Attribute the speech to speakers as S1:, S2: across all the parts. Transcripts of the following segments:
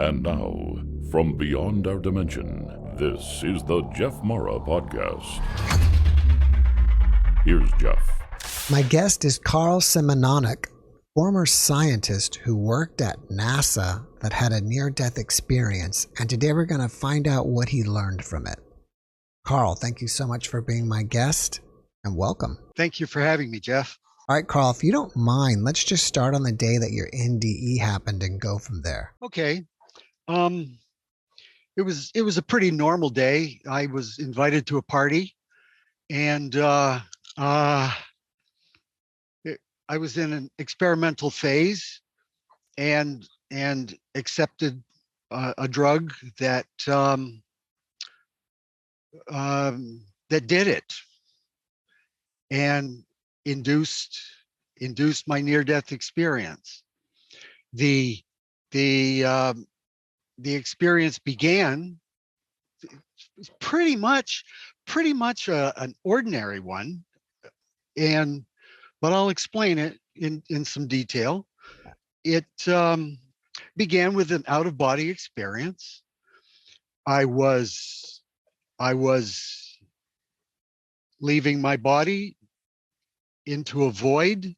S1: And now, from beyond our dimension, this is the JeffMara podcast. Here's Jeff.
S2: My guest is Karl Simanonok, former scientist who worked at NASA that had a near-death experience, and today we're going to find out what he learned from it. Karl, thank you so much for being my guest, and welcome.
S3: Thank you for having me, Jeff.
S2: All right, Karl, if you don't mind, let's just start on the day that your NDE happened and go from there.
S3: Okay. It was a pretty normal day. I was invited to a party, and I was in an experimental phase, and accepted a drug that did it, and induced my near-death experience. The experience began pretty much an ordinary one, but I'll explain it in some detail. It began with an out-of-body experience. I was leaving my body into a void,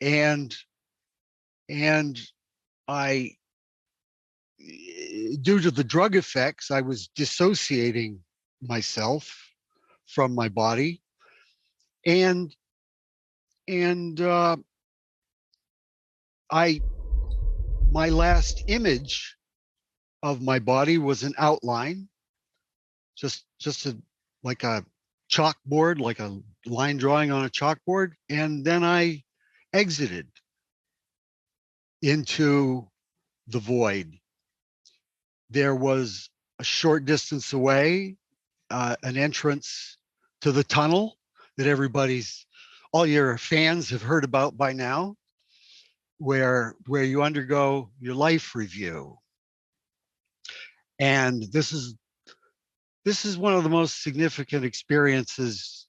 S3: and I, due to the drug effects, I was dissociating myself from my body, and my last image of my body was an outline, just like a chalkboard, like a line drawing on a chalkboard, and then I exited into the void. There was a short distance away an entrance to the tunnel that all your fans have heard about by now, where you undergo your life review. And this is one of the most significant experiences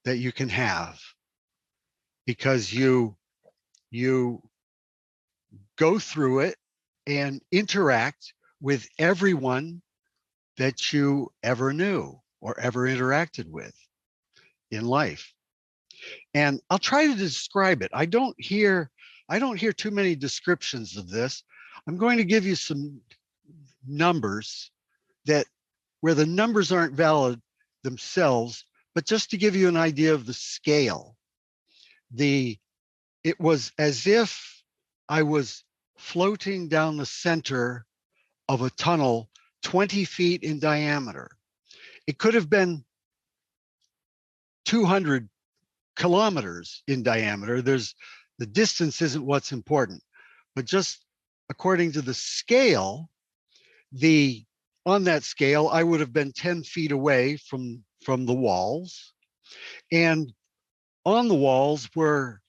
S3: that you can have, because you go through it and interact with everyone that you ever knew or ever interacted with in life. And I'll try to describe it. I don't hear too many descriptions of this. I'm going to give you some numbers where the numbers aren't valid themselves, but just to give you an idea of the scale. It was as if I was floating down the center of a tunnel 20 feet in diameter. It could have been 200 kilometers in diameter. The distance isn't what's important, but just according to the scale, on that scale, I would have been 10 feet away from the walls, and on the walls were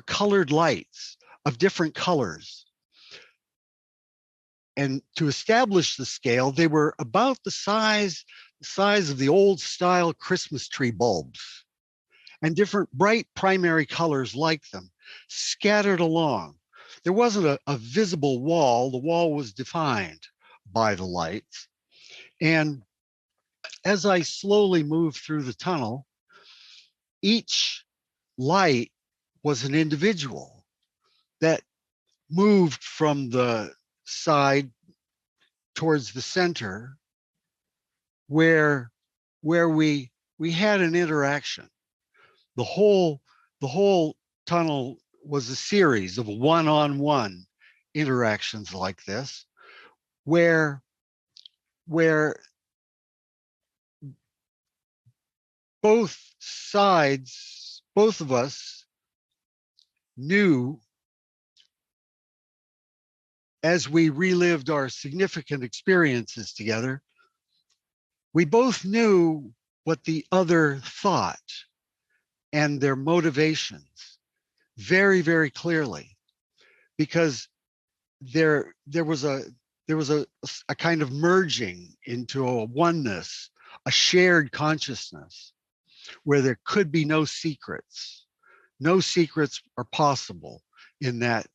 S3: colored lights of different colors. And to establish the scale, they were about the size of the old style Christmas tree bulbs, and different bright primary colors like them scattered along. There wasn't a visible wall. The wall was defined by the lights. And as I slowly moved through the tunnel, each light was an individual that moved from the side towards the center, where we had an interaction. The whole tunnel was a series of one-on-one interactions like this, where both sides, both of us knew, as we relived our significant experiences together, we both knew what the other thought and their motivations very, very clearly, because there was a kind of merging into a oneness, a shared consciousness, where there could be no secrets. No secrets are possible in that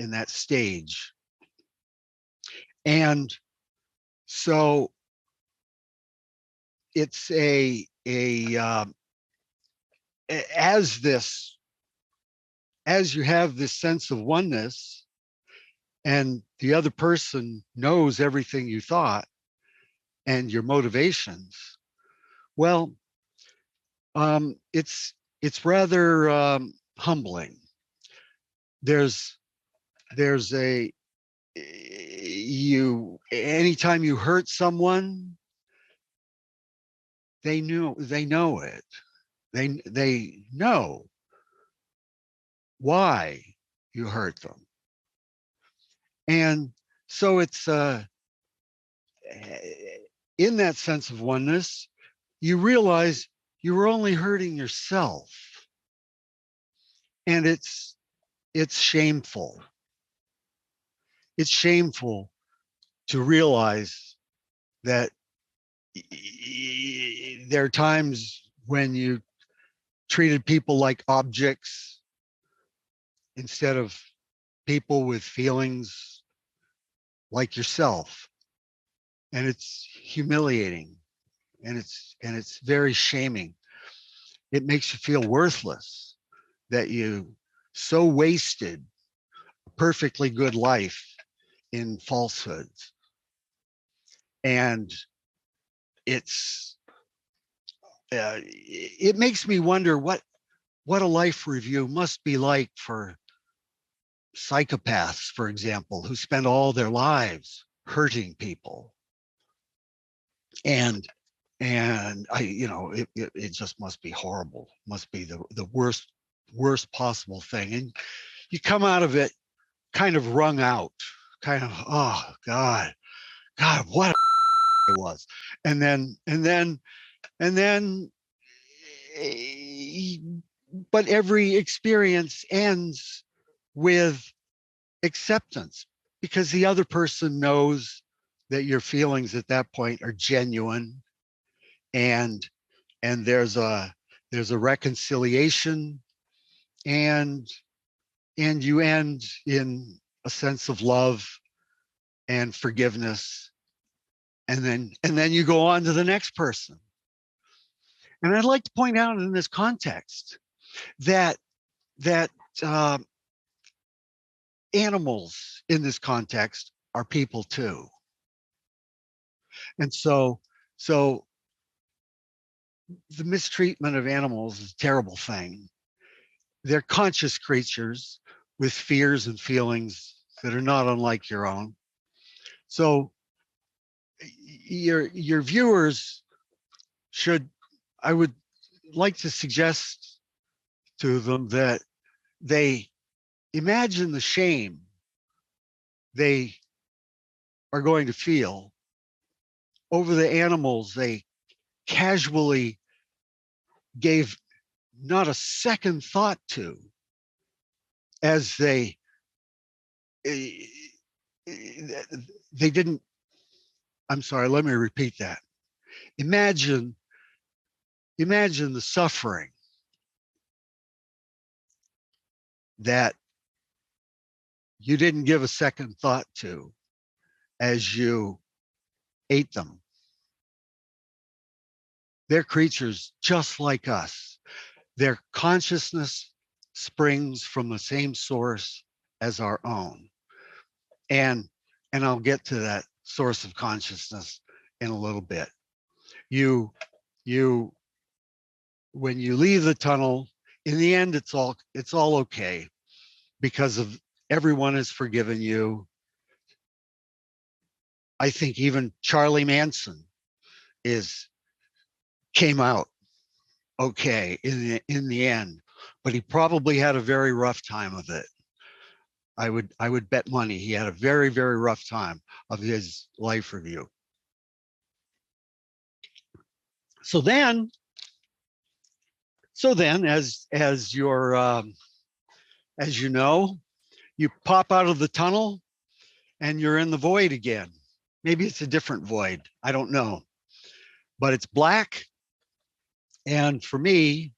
S3: that stage. And so it's as you have this sense of oneness, and the other person knows everything you thought and your motivations, well, it's rather humbling. There's anytime you hurt someone, they know it. They know why you hurt them. And so it's in that sense of oneness, you realize you were only hurting yourself. And it's shameful. It's shameful to realize that there are times when you treated people like objects instead of people with feelings like yourself. And it's humiliating, and it's very shaming. It makes you feel worthless that you so wasted a perfectly good life in falsehoods. And it makes me wonder what a life review must be like for psychopaths, for example, who spend all their lives hurting people. And it just must be horrible. Must be the worst possible thing. And you come out of it kind of wrung out, kind of, oh God, what it was. And then, but every experience ends with acceptance, because the other person knows that your feelings at that point are genuine, and there's a reconciliation, and you end in a sense of love and forgiveness, and then you go on to the next person. And I'd like to point out in this context that animals in this context are people too. And so the mistreatment of animals is a terrible thing. They're conscious creatures with fears and feelings that are not unlike your own. So your viewers I would like to suggest to them that they imagine the shame they are going to feel over the animals they casually gave not a second thought to, as they didn't. I'm sorry, let me repeat that. Imagine the suffering that you didn't give a second thought to as you ate them. They're creatures just like us. Their consciousness springs from the same source as our own. And I'll get to that source of consciousness in a little bit. When you leave the tunnel, in the end, it's all okay, because of everyone has forgiven you. I think even Charlie Manson came out okay in the end, but he probably had a very rough time of it. I would bet money he had a very, very rough time of his life review. So then, as you know, you pop out of the tunnel and you're in the void again. Maybe it's a different void, I don't know, but it's black, and for me,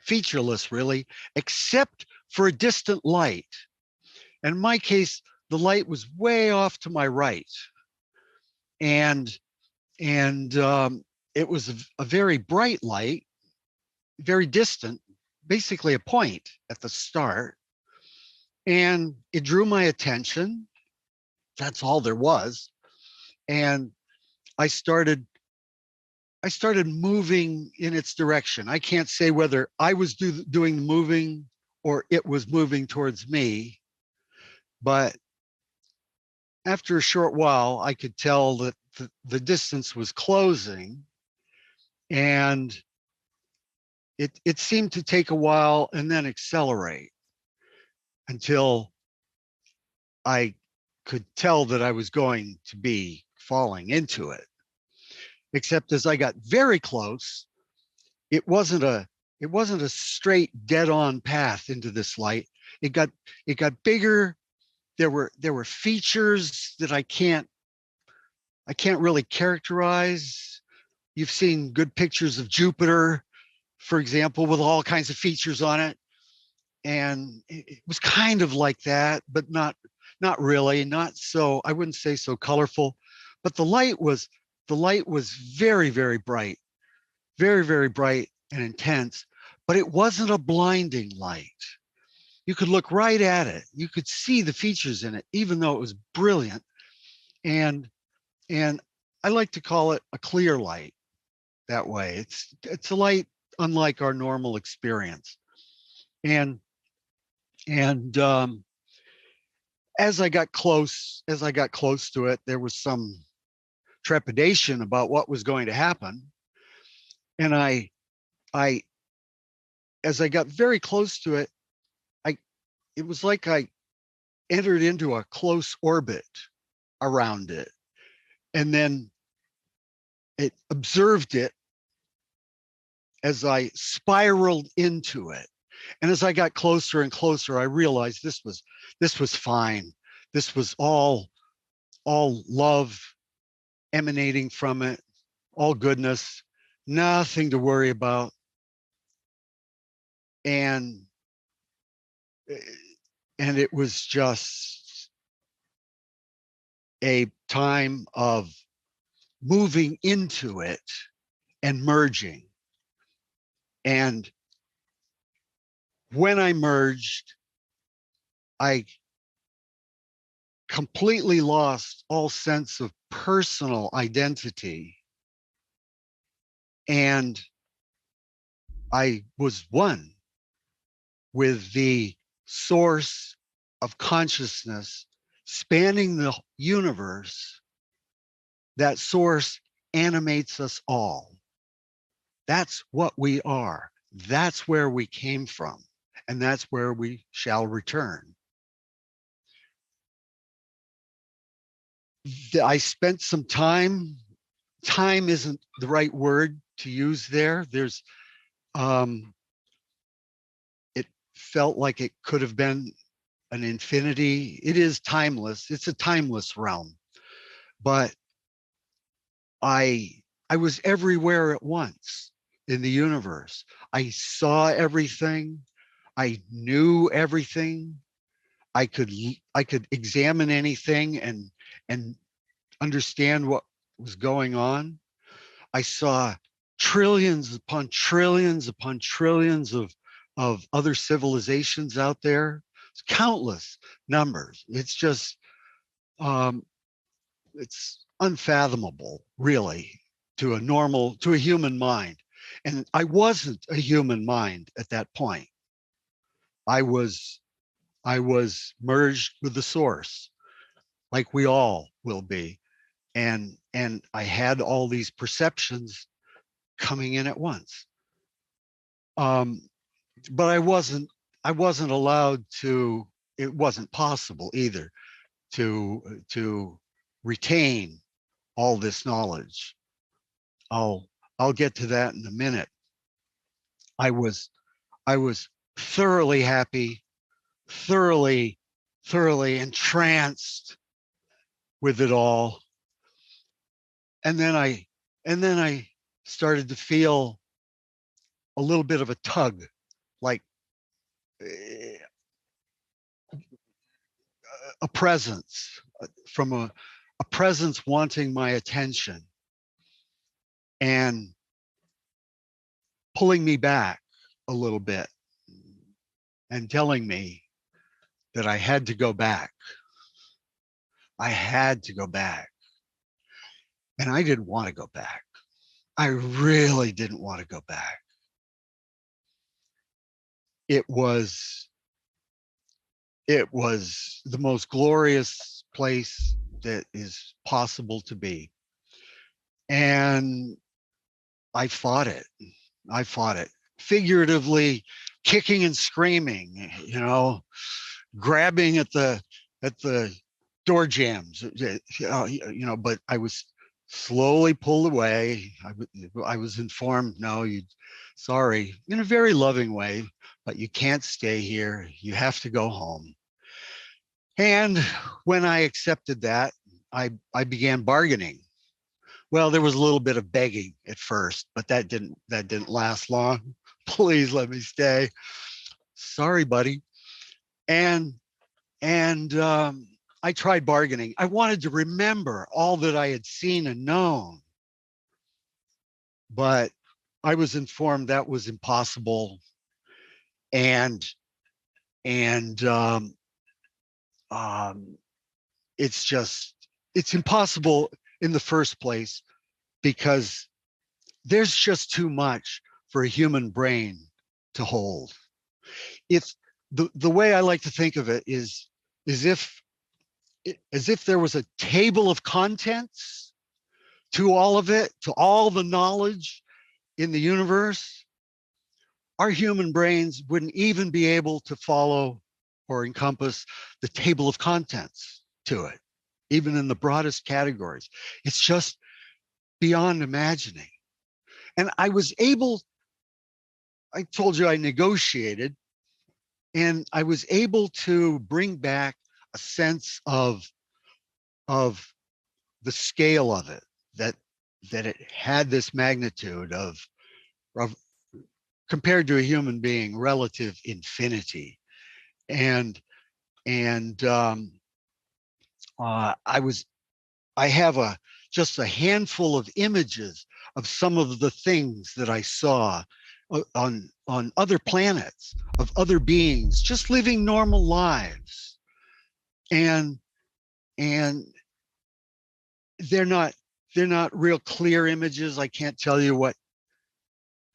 S3: featureless really, except for a distant light. And in my case, the light was way off to my right. And it was a very bright light, very distant, basically a point at the start. And it drew my attention. That's all there was. And I started moving in its direction. I can't say whether I was doing the moving or it was moving towards me, but after a short while, I could tell that the distance was closing, and it seemed to take a while and then accelerate until I could tell that I was going to be falling into it. Except as I got very close, it wasn't a straight dead-on path into this light. It got bigger. There were features that I can't really characterize. You've seen good pictures of Jupiter, for example, with all kinds of features on it. And it was kind of like that, but not really, not so, I wouldn't say so colorful. But the light was very, very bright, very, very bright and intense, but it wasn't a blinding light. You could look right at it. You could see the features in it, even though it was brilliant. And I like to call it a clear light that way. It's a light unlike our normal experience. And as I got close to it, there was some trepidation about what was going to happen. And as I got very close to it, it was like I entered into a close orbit around it, and then it observed it as I spiraled into it. And as I got closer and closer, I realized this was fine. This was all love emanating from it, all goodness, nothing to worry about. And it was just a time of moving into it and merging. And when I merged, I completely lost all sense of personal identity. And I was one with the source of consciousness spanning the universe. That source animates us all. That's what we are. That's where we came from, and that's where we shall return. I spent some time isn't the right word to use there. There's it felt like it could have been an infinity. It is timeless. It's a timeless realm. But I was everywhere at once in the universe. I saw everything. I knew everything. I could examine anything and understand what was going on. I saw trillions upon trillions upon trillions of other civilizations out there. It's countless numbers. It's just it's unfathomable, really, to a human mind. And I wasn't a human mind at that point. I was merged with the source, like we all will be. And I had all these perceptions coming in at once. But I wasn't allowed to, it wasn't possible either to retain all this knowledge. I'll get to that in a minute. I was thoroughly happy, thoroughly entranced with it all. And then I started to feel a little bit of a tug, like a presence, from a presence wanting my attention and pulling me back a little bit and telling me that I had to go back. I had to go back. And I didn't want to go back. I really didn't want to go back. It was the most glorious place that is possible to be. And I fought it. I fought it. Figuratively, kicking and screaming, grabbing at the door jams, but I was slowly pulled away. I was informed, no, sorry, in a very loving way, but you can't stay here. You have to go home. And when I accepted that, I began bargaining. Well, there was a little bit of begging at first, but that didn't last long. Please let me stay. Sorry, buddy. And I tried bargaining. I wanted to remember all that I had seen and known, but I was informed that was impossible. And it's impossible in the first place because there's just too much for a human brain to hold. It's the way I like to think of it is as if there was a table of contents to all of it, to all the knowledge in the universe. Our human brains wouldn't even be able to follow or encompass the table of contents to it, even in the broadest categories. It's just beyond imagining. And I told you I negotiated, and I was able to bring back a sense of the scale of it, that it had this magnitude of compared to a human being, relative infinity. And I have just a handful of images of some of the things that I saw on other planets, of other beings just living normal lives. And they're not real clear images. I can't tell you what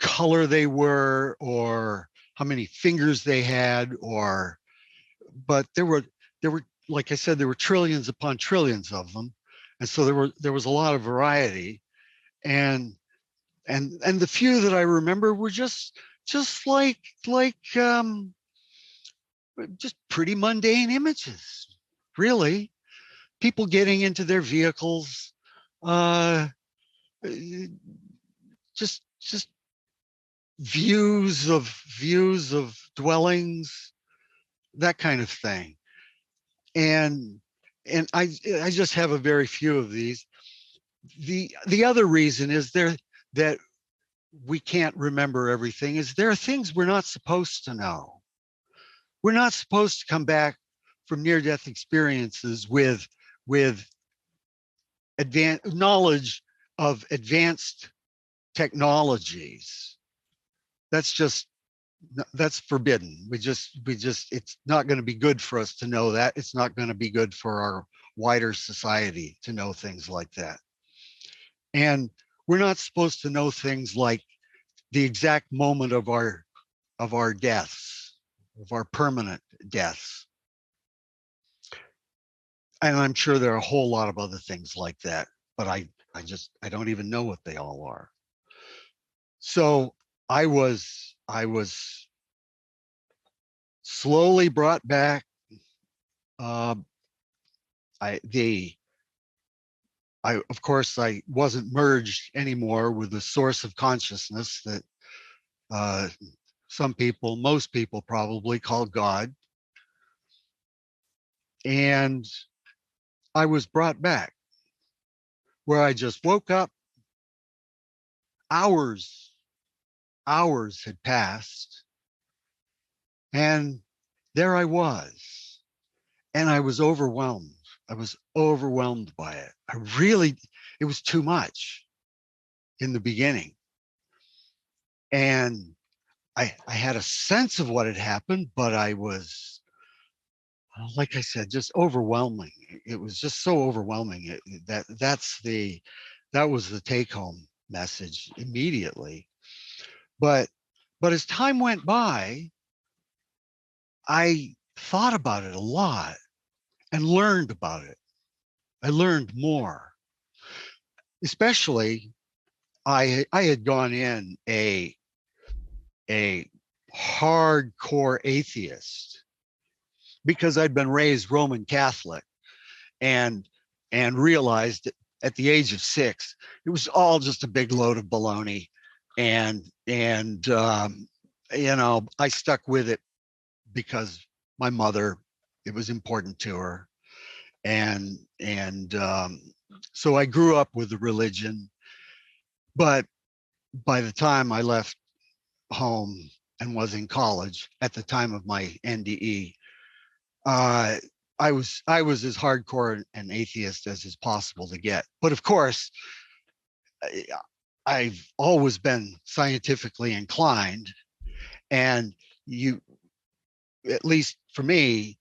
S3: color they were or how many fingers they had, but there were, like I said, there were trillions upon trillions of them. And so there was a lot of variety. And the few that I remember were just like just pretty mundane images, really. People getting into their vehicles, just views of dwellings, that kind of thing. And I just have a very few of these. The other reason is that we can't remember everything is there are things we're not supposed to know. We're not supposed to come back from near-death experiences with advanced knowledge of advanced technologies. That's forbidden. We just it's not going to be good for us to know that. It's not going to be good for our wider society to know things like that. And we're not supposed to know things like the exact moment of our deaths, of our permanent deaths. And I'm sure there are a whole lot of other things like that, but I don't even know what they all are. So I was slowly brought back. Of course, I wasn't merged anymore with the source of consciousness that most people probably call God. And I was brought back where I just woke up. Hours had passed, and there I was. and I was overwhelmed. I was overwhelmed by it. It was too much in the beginning. And I had a sense of what had happened, but I was, like I said, just overwhelming. It was just so overwhelming. That was the take home message immediately. But as time went by, I thought about it a lot and learned about it. I learned more. Especially, I had gone in a hardcore atheist because I'd been raised Roman Catholic and realized at the age of 6 it was all just a big load of baloney, and I stuck with it because my mother, it was important to her, and so I grew up with the religion. But by the time I left home and was in college at the time of my NDE, I was as hardcore an atheist as is possible to get. But of course, I've always been scientifically inclined, and at least for me,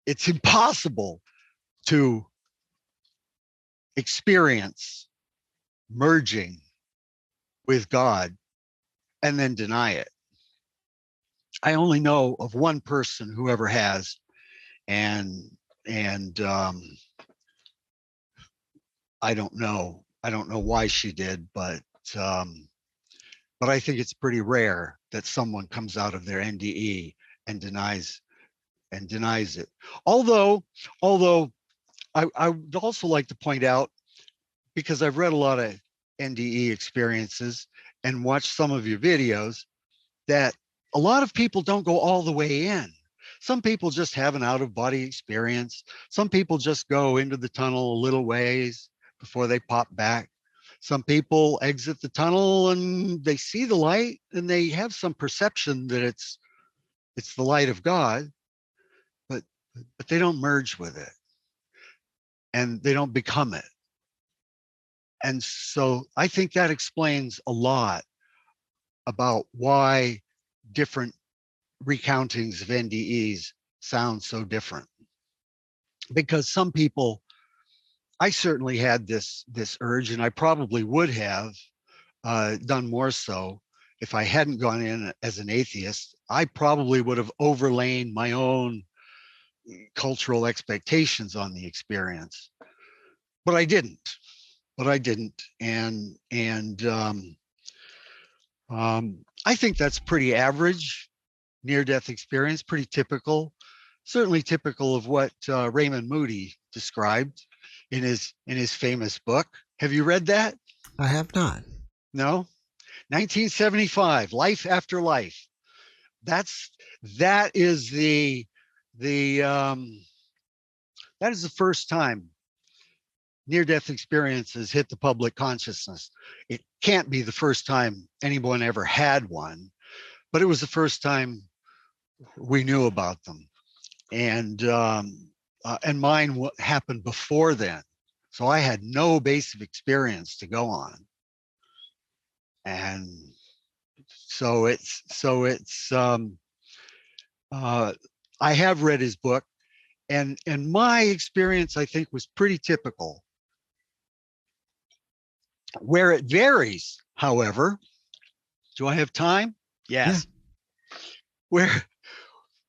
S3: it's impossible to experience merging with God and then deny it. I only know of one person who ever has, and I don't know why she did, but I think it's pretty rare that someone comes out of their NDE and denies it. Although I would also like to point out, because I've read a lot of NDE experiences and watched some of your videos, that a lot of people don't go all the way in. Some people just have an out-of-body experience. Some people just go into the tunnel a little ways before they pop back. Some people exit the tunnel and they see the light and they have some perception that it's the light of God, but they don't merge with it and they don't become it. And so I think that explains a lot about why different recountings of NDEs sound so different. Because some people, I certainly had this urge, and I probably would have done more so if I hadn't gone in as an atheist. I probably would have overlain my own cultural expectations on the experience, but I didn't. And I think that's pretty average near-death experience, pretty typical, certainly typical of what Raymond Moody described in his famous book. Have you read that?
S2: I have not.
S3: No? 1975, Life After Life. That is the first time near-death experiences hit the public consciousness. It can't be the first time anyone ever had one, but it was the first time we knew about them. And mine happened before then, so I had no base of experience to go on. And so I have read his book, and my experience, I think, was pretty typical. Where it varies, however, do I have time? Yes. Yeah.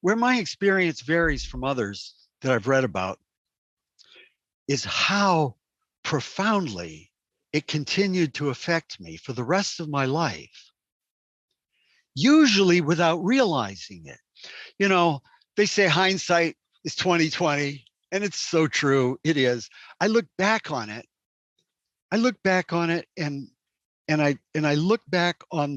S3: Where my experience varies from others that I've read about is how profoundly it continued to affect me for the rest of my life, usually without realizing it. You know, they say hindsight is 20/20, and it's so true. It is. I look back on it and I look back on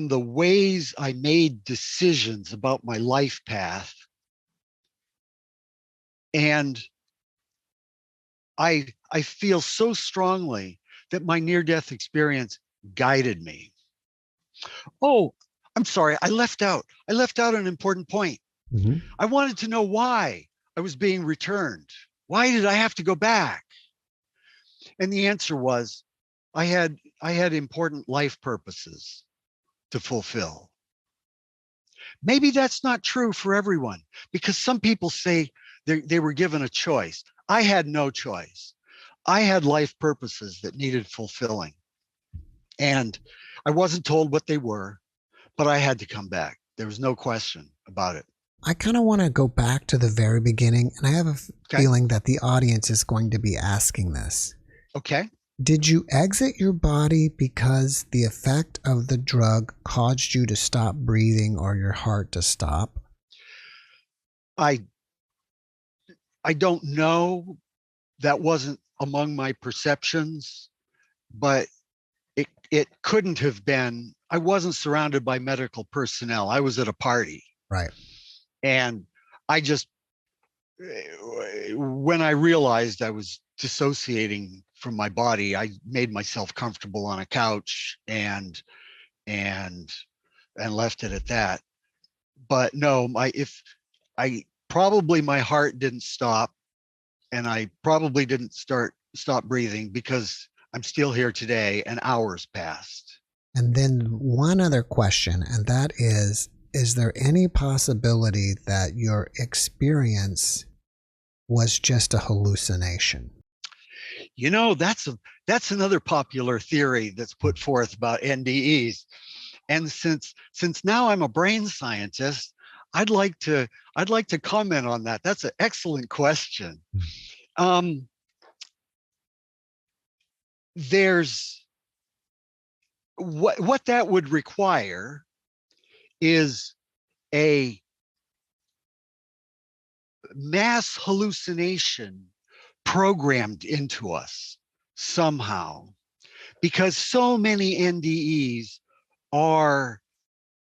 S3: the ways I made decisions about my life path, and I feel so strongly that my near-death experience guided me. Oh, I'm sorry, I left out an important point.
S2: Mhm.
S3: I wanted to know why I was being returned. Why did I have to go back? And the answer was I had important life purposes to fulfill. Maybe that's not true for everyone, because some people say they were given a choice. I had no choice. I had life purposes that needed fulfilling. And I wasn't told what they were, but I had to come back. There was no question about it.
S2: I kind of want to go back to the very beginning, and I have a
S3: Okay.
S2: feeling that the audience is going to be asking this.
S3: Okay.
S2: Did you exit your body because the effect of the drug caused you to stop breathing or your heart to stop?
S3: I I don't know. That wasn't among my perceptions, but it couldn't have been. I wasn't surrounded by medical personnel. I was at a party,
S2: Right.
S3: and I just when I realized I was dissociating from my body, I made myself comfortable on a couch and and left it at that. But no, my if I probably my heart didn't stop, and I probably didn't stop breathing because I'm still here today and hours passed.
S2: And then one other question, and that is there any possibility that your experience was just a hallucination?
S3: You know, that's another popular theory that's put forth about NDEs. And since now I'm a brain scientist, I'd like to comment on that. That's an excellent question. Um, there's what that would require is a mass hallucination programmed into us somehow, because so many NDEs are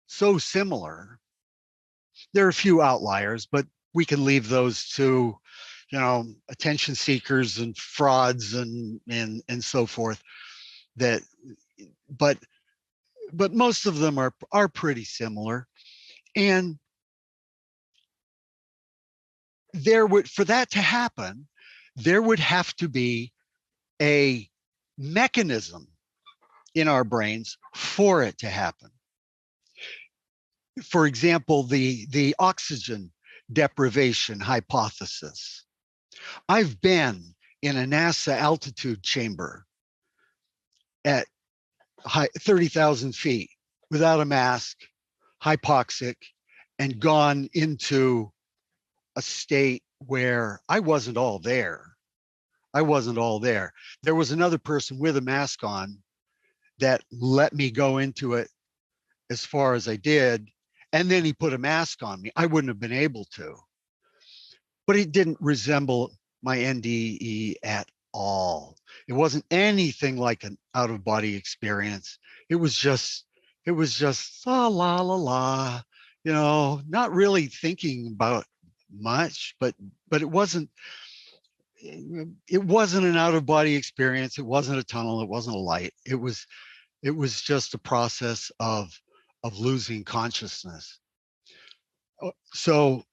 S3: so similar. There are a few outliers, but we can leave those to, attention seekers and frauds and so forth. That, but most of them are pretty similar, and for that to happen, there would have to be a mechanism in our brains for it to happen. For example, the oxygen deprivation hypothesis. I've been in a NASA altitude chamber at 30,000 feet without a mask, hypoxic, and gone into a state where I wasn't all there. I wasn't all there. There was another person with a mask on that let me go into it as far as I did. And then he put a mask on me. I wouldn't have been able to. But it didn't resemble my NDE at all. It wasn't anything like an out of body experience. It was just la la la la, not really thinking about much, but it wasn't an out of body experience. It wasn't a tunnel. It wasn't a light. It was just a process of losing consciousness. So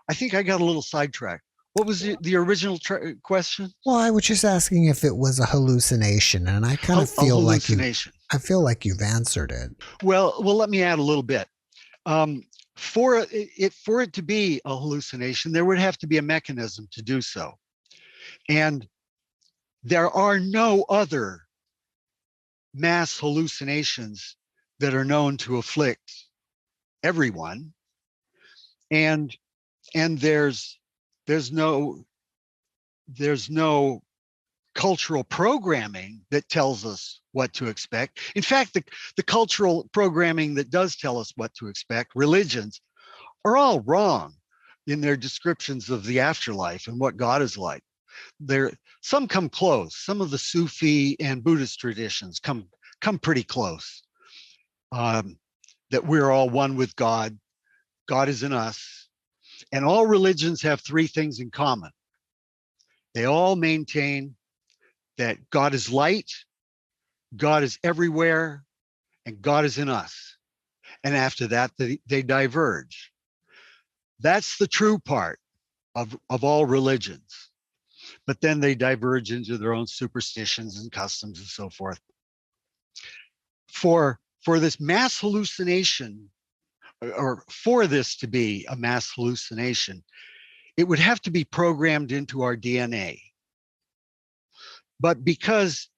S3: I think I got a little sidetracked. What was the original question?
S2: Well, I was just asking if it was a hallucination, and I kind of feel like you've answered it.
S3: Well, let me add a little bit. For it to be a hallucination, there would have to be a mechanism to do so, and there are no other mass hallucinations that are known to afflict everyone, and there's no cultural programming that tells us what to expect. In fact, the cultural programming that does tell us what to expect, religions, are all wrong in their descriptions of the afterlife and what God is like. Some come close. Some of the Sufi and Buddhist traditions come pretty close. That we're all one with God. God is in us. And all religions have three things in common. They all maintain that God is light, God is everywhere, and God is in us. And after that, they diverge. That's the true part of all religions. But then they diverge into their own superstitions and customs and so forth. For this mass hallucination, or for this to be a mass hallucination, it would have to be programmed into our DNA. But because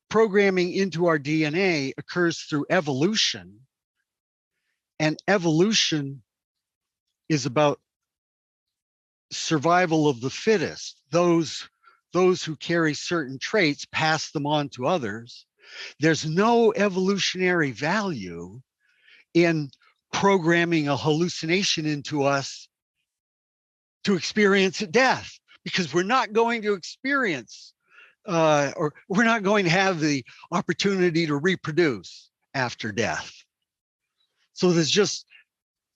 S3: programming into our DNA occurs through evolution, and evolution is about survival of the fittest. Those who carry certain traits pass them on to others. There's no evolutionary value in programming a hallucination into us to experience death, because we're not going to experience or we're not going to have the opportunity to reproduce after death. So there's just,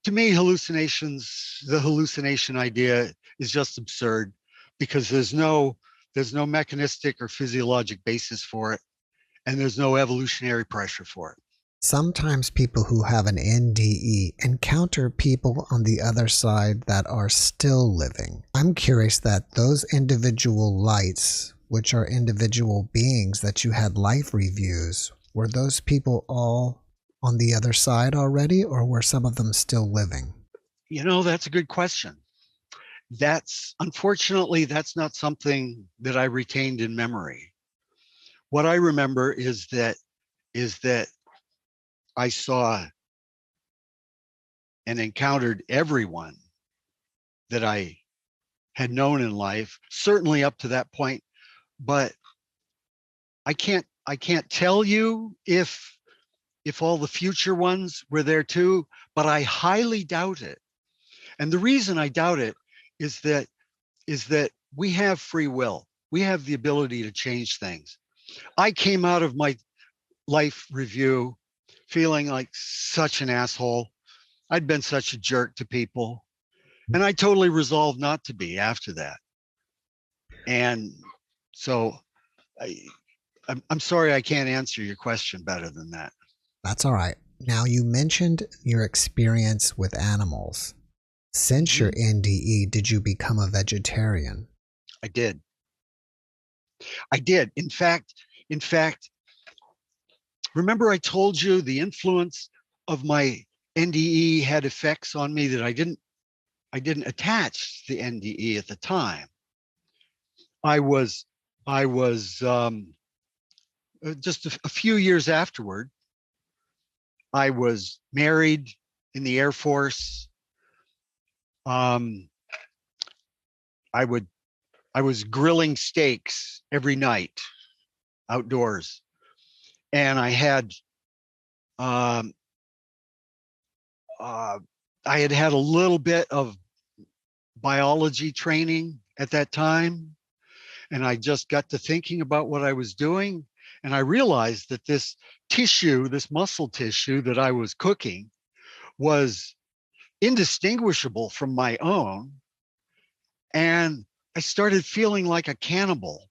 S3: to me, hallucinations, the hallucination idea is just absurd, because there's no mechanistic or physiologic basis for it, and there's no evolutionary pressure for it.
S2: Sometimes people who have an NDE encounter people on the other side that are still living. I'm curious that those individual lights, which are individual beings that you had life reviews, were those people all on the other side already, or were some of them still living?
S3: You know, that's a good question. Unfortunately, that's not something that I retained in memory. What I remember is that I saw and encountered everyone that I had known in life, certainly up to that point, but I can't tell you if all the future ones were there too, but I highly doubt it. And the reason I doubt it is that we have free will. We have the ability to change things. I came out of my life review feeling like such an asshole. I'd been such a jerk to people, and I totally resolved not to be after that. And so I'm sorry I can't answer your question better than that.
S2: That's all right. Now, you mentioned your experience with animals. Since your NDE, did you become a vegetarian?
S3: I did. In fact, remember I told you the influence of my NDE had effects on me that I didn't attach the NDE at the time. I was just a few years afterward, I was married in the Air Force. I was grilling steaks every night outdoors, and I had had a little bit of biology training at that time, and I just got to thinking about what I was doing, and I realized that this muscle tissue that I was cooking was indistinguishable from my own, and I started feeling like a cannibal.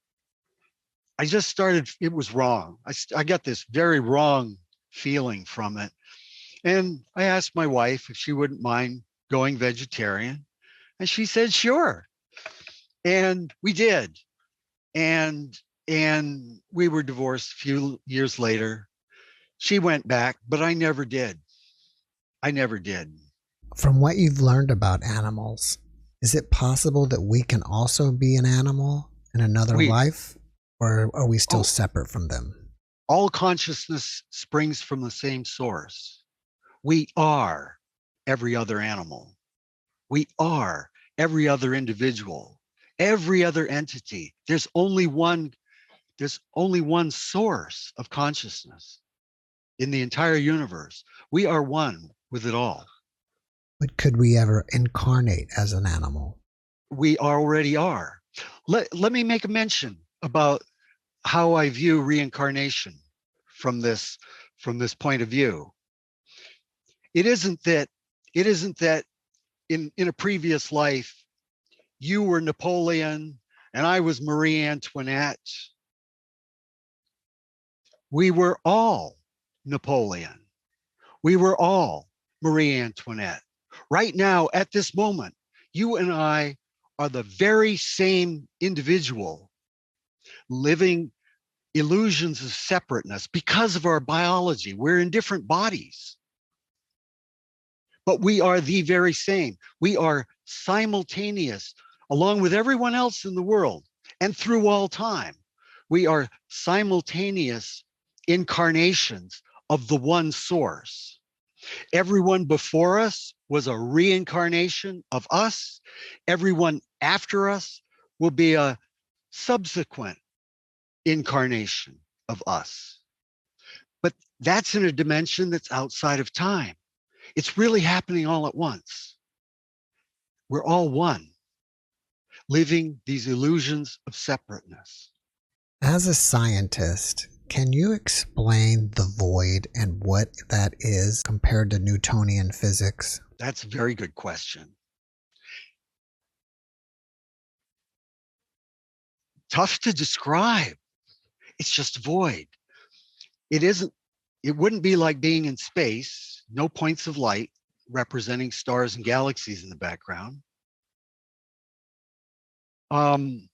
S3: It was wrong. I got this very wrong feeling from it. And I asked my wife if she wouldn't mind going vegetarian, and she said, sure. And we did. And we were divorced a few years later. She went back, but I never did.
S2: From what you've learned about animals, is it possible that we can also be an animal in another life, or are we still separate from them?
S3: All consciousness springs from the same source. We are every other animal. We are every other individual, every other entity. There's only one source of consciousness in the entire universe. We are one with it all.
S2: But could we ever incarnate as an animal?
S3: We already are. Let me make a mention about how I view reincarnation from this point of view. It isn't that in a previous life you were Napoleon and I was Marie Antoinette. We were all Napoleon. We were all Marie Antoinette. Right now, at this moment, you and I are the very same individual living illusions of separateness because of our biology. We're in different bodies, but we are the very same. We are simultaneous along with everyone else in the world and through all time. We are simultaneous incarnations of the one source. Everyone before us was a reincarnation of us. Everyone after us will be a subsequent incarnation of us. But that's in a dimension that's outside of time. It's really happening all at once. We're all one, living these illusions of separateness.
S2: As a scientist, can you explain the void and what that is compared to Newtonian physics?
S3: That's a very good question. Tough to describe. It's just void. It wouldn't be like being in space, no points of light representing stars and galaxies in the background. In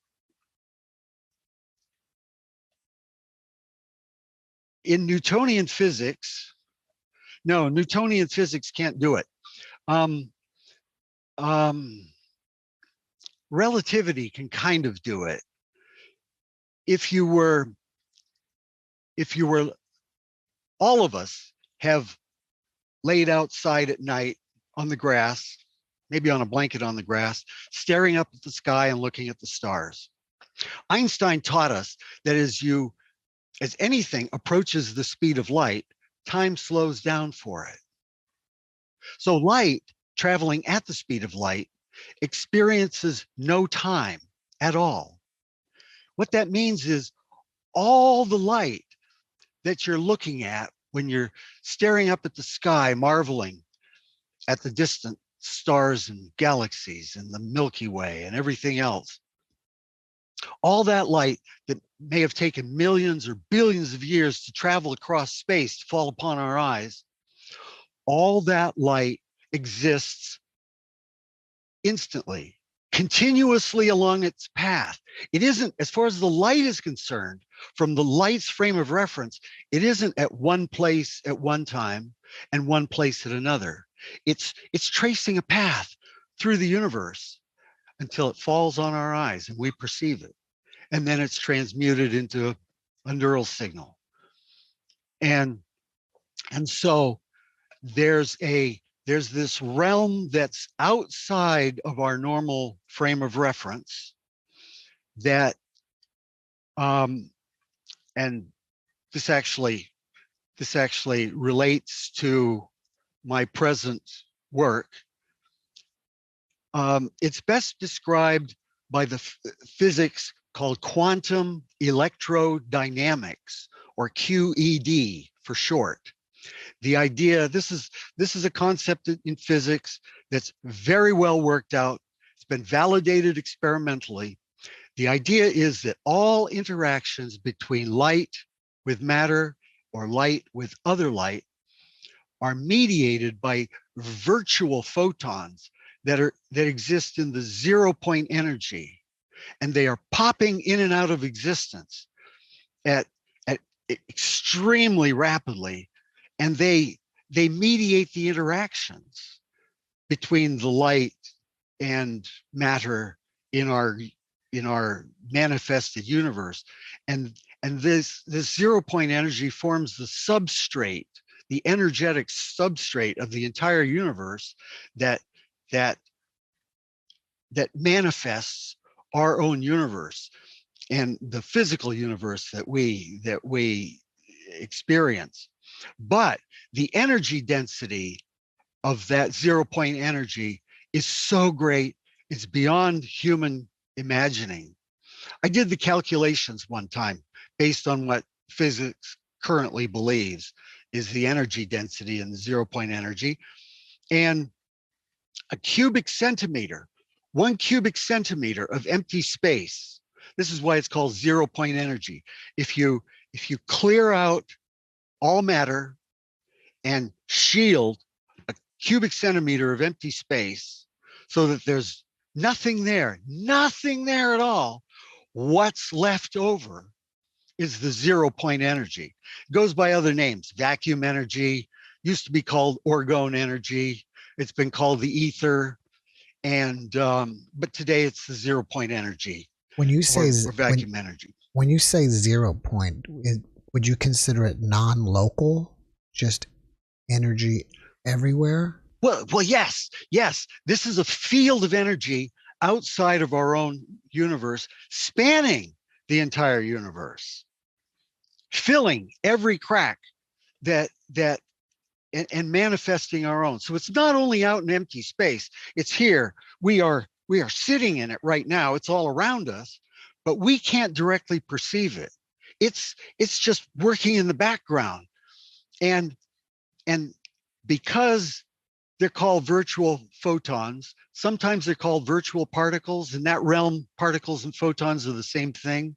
S3: Newtonian physics, no, Newtonian physics can't do it. Relativity can kind of do it. If you were, all of us have laid outside at night on the grass, maybe on a blanket on the grass, staring up at the sky and looking at the stars. Einstein taught us that as anything approaches the speed of light, time slows down for it. So light traveling at the speed of light experiences no time at all. What that means is all the light that you're looking at when you're staring up at the sky, marveling at the distant stars and galaxies and the Milky Way and everything else, all that light that may have taken millions or billions of years to travel across space to fall upon our eyes, all that light exists instantly, continuously along its path. It isn't, as far as the light is concerned, from the light's frame of reference, it isn't at one place at one time and one place at another. It's tracing a path through the universe until it falls on our eyes and we perceive it. And then it's transmuted into a neural signal. And so there's this realm that's outside of our normal frame of reference that, and this actually relates to my present work. It's best described by the physics called quantum electrodynamics, or QED for short. The idea, this is a concept in physics that's very well worked out. It's been validated experimentally. The idea is that all interactions between light with matter or light with other light are mediated by virtual photons that exist in the 0-point energy, and they are popping in and out of existence at extremely rapidly, and they mediate the interactions between the light and matter in our manifested universe. And this 0-point energy forms the substrate, the energetic substrate of the entire universe that manifests our own universe and the physical universe that we experience. But the energy density of that 0-point energy is so great, it's beyond human imagining. I did the calculations one time based on what physics currently believes is the energy density in the 0-point energy. And a cubic centimeter, 1 cubic centimeter of empty space, this is why it's called 0-point energy. If you clear out all matter and shield a cubic centimeter of empty space so that there's nothing there at all, what's left over is the 0 point energy. It goes by other names: vacuum energy, used to be called orgone energy. It's been called the ether. And but today it's the 0 point energy,
S2: When you say
S3: or vacuum energy.
S2: when you say 0 point, would you consider it non-local, just energy everywhere?
S3: Well, yes. This is a field of energy outside of our own universe, spanning the entire universe, filling every crack that and manifesting our own. So it's not only out in empty space, it's here. We are sitting in it right now. It's all around us, but we can't directly perceive it. It's just working in the background. And because they're called virtual photons, sometimes they're called virtual particles. In that realm, particles and photons are the same thing.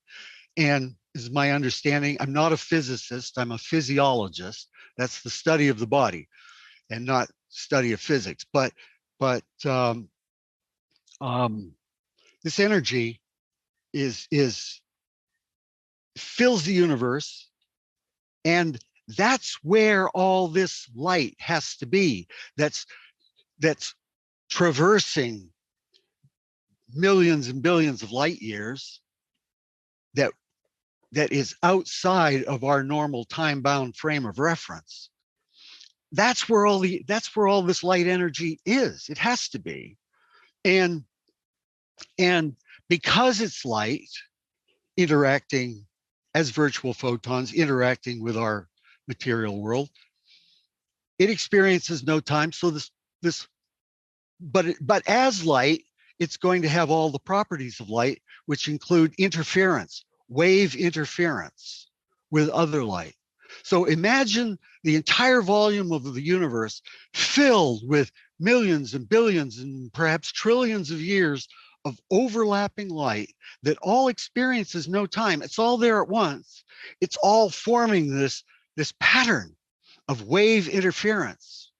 S3: And is my understanding, I'm not a physicist, I'm a physiologist. That's the study of the body and not study of physics. But this energy fills the universe, and that's where all this light has to be. That's traversing millions and billions of light years, that is outside of our normal time-bound frame of reference. That's where all this light energy is. It has to be. And because it's light interacting as virtual photons, interacting with our material world, it experiences no time. So but as light, it's going to have all the properties of light, which include interference, wave interference with other light. So imagine the entire volume of the universe filled with millions and billions and perhaps trillions of years of overlapping light that all experiences no time. It's all there at once. It's all forming this pattern of wave interference.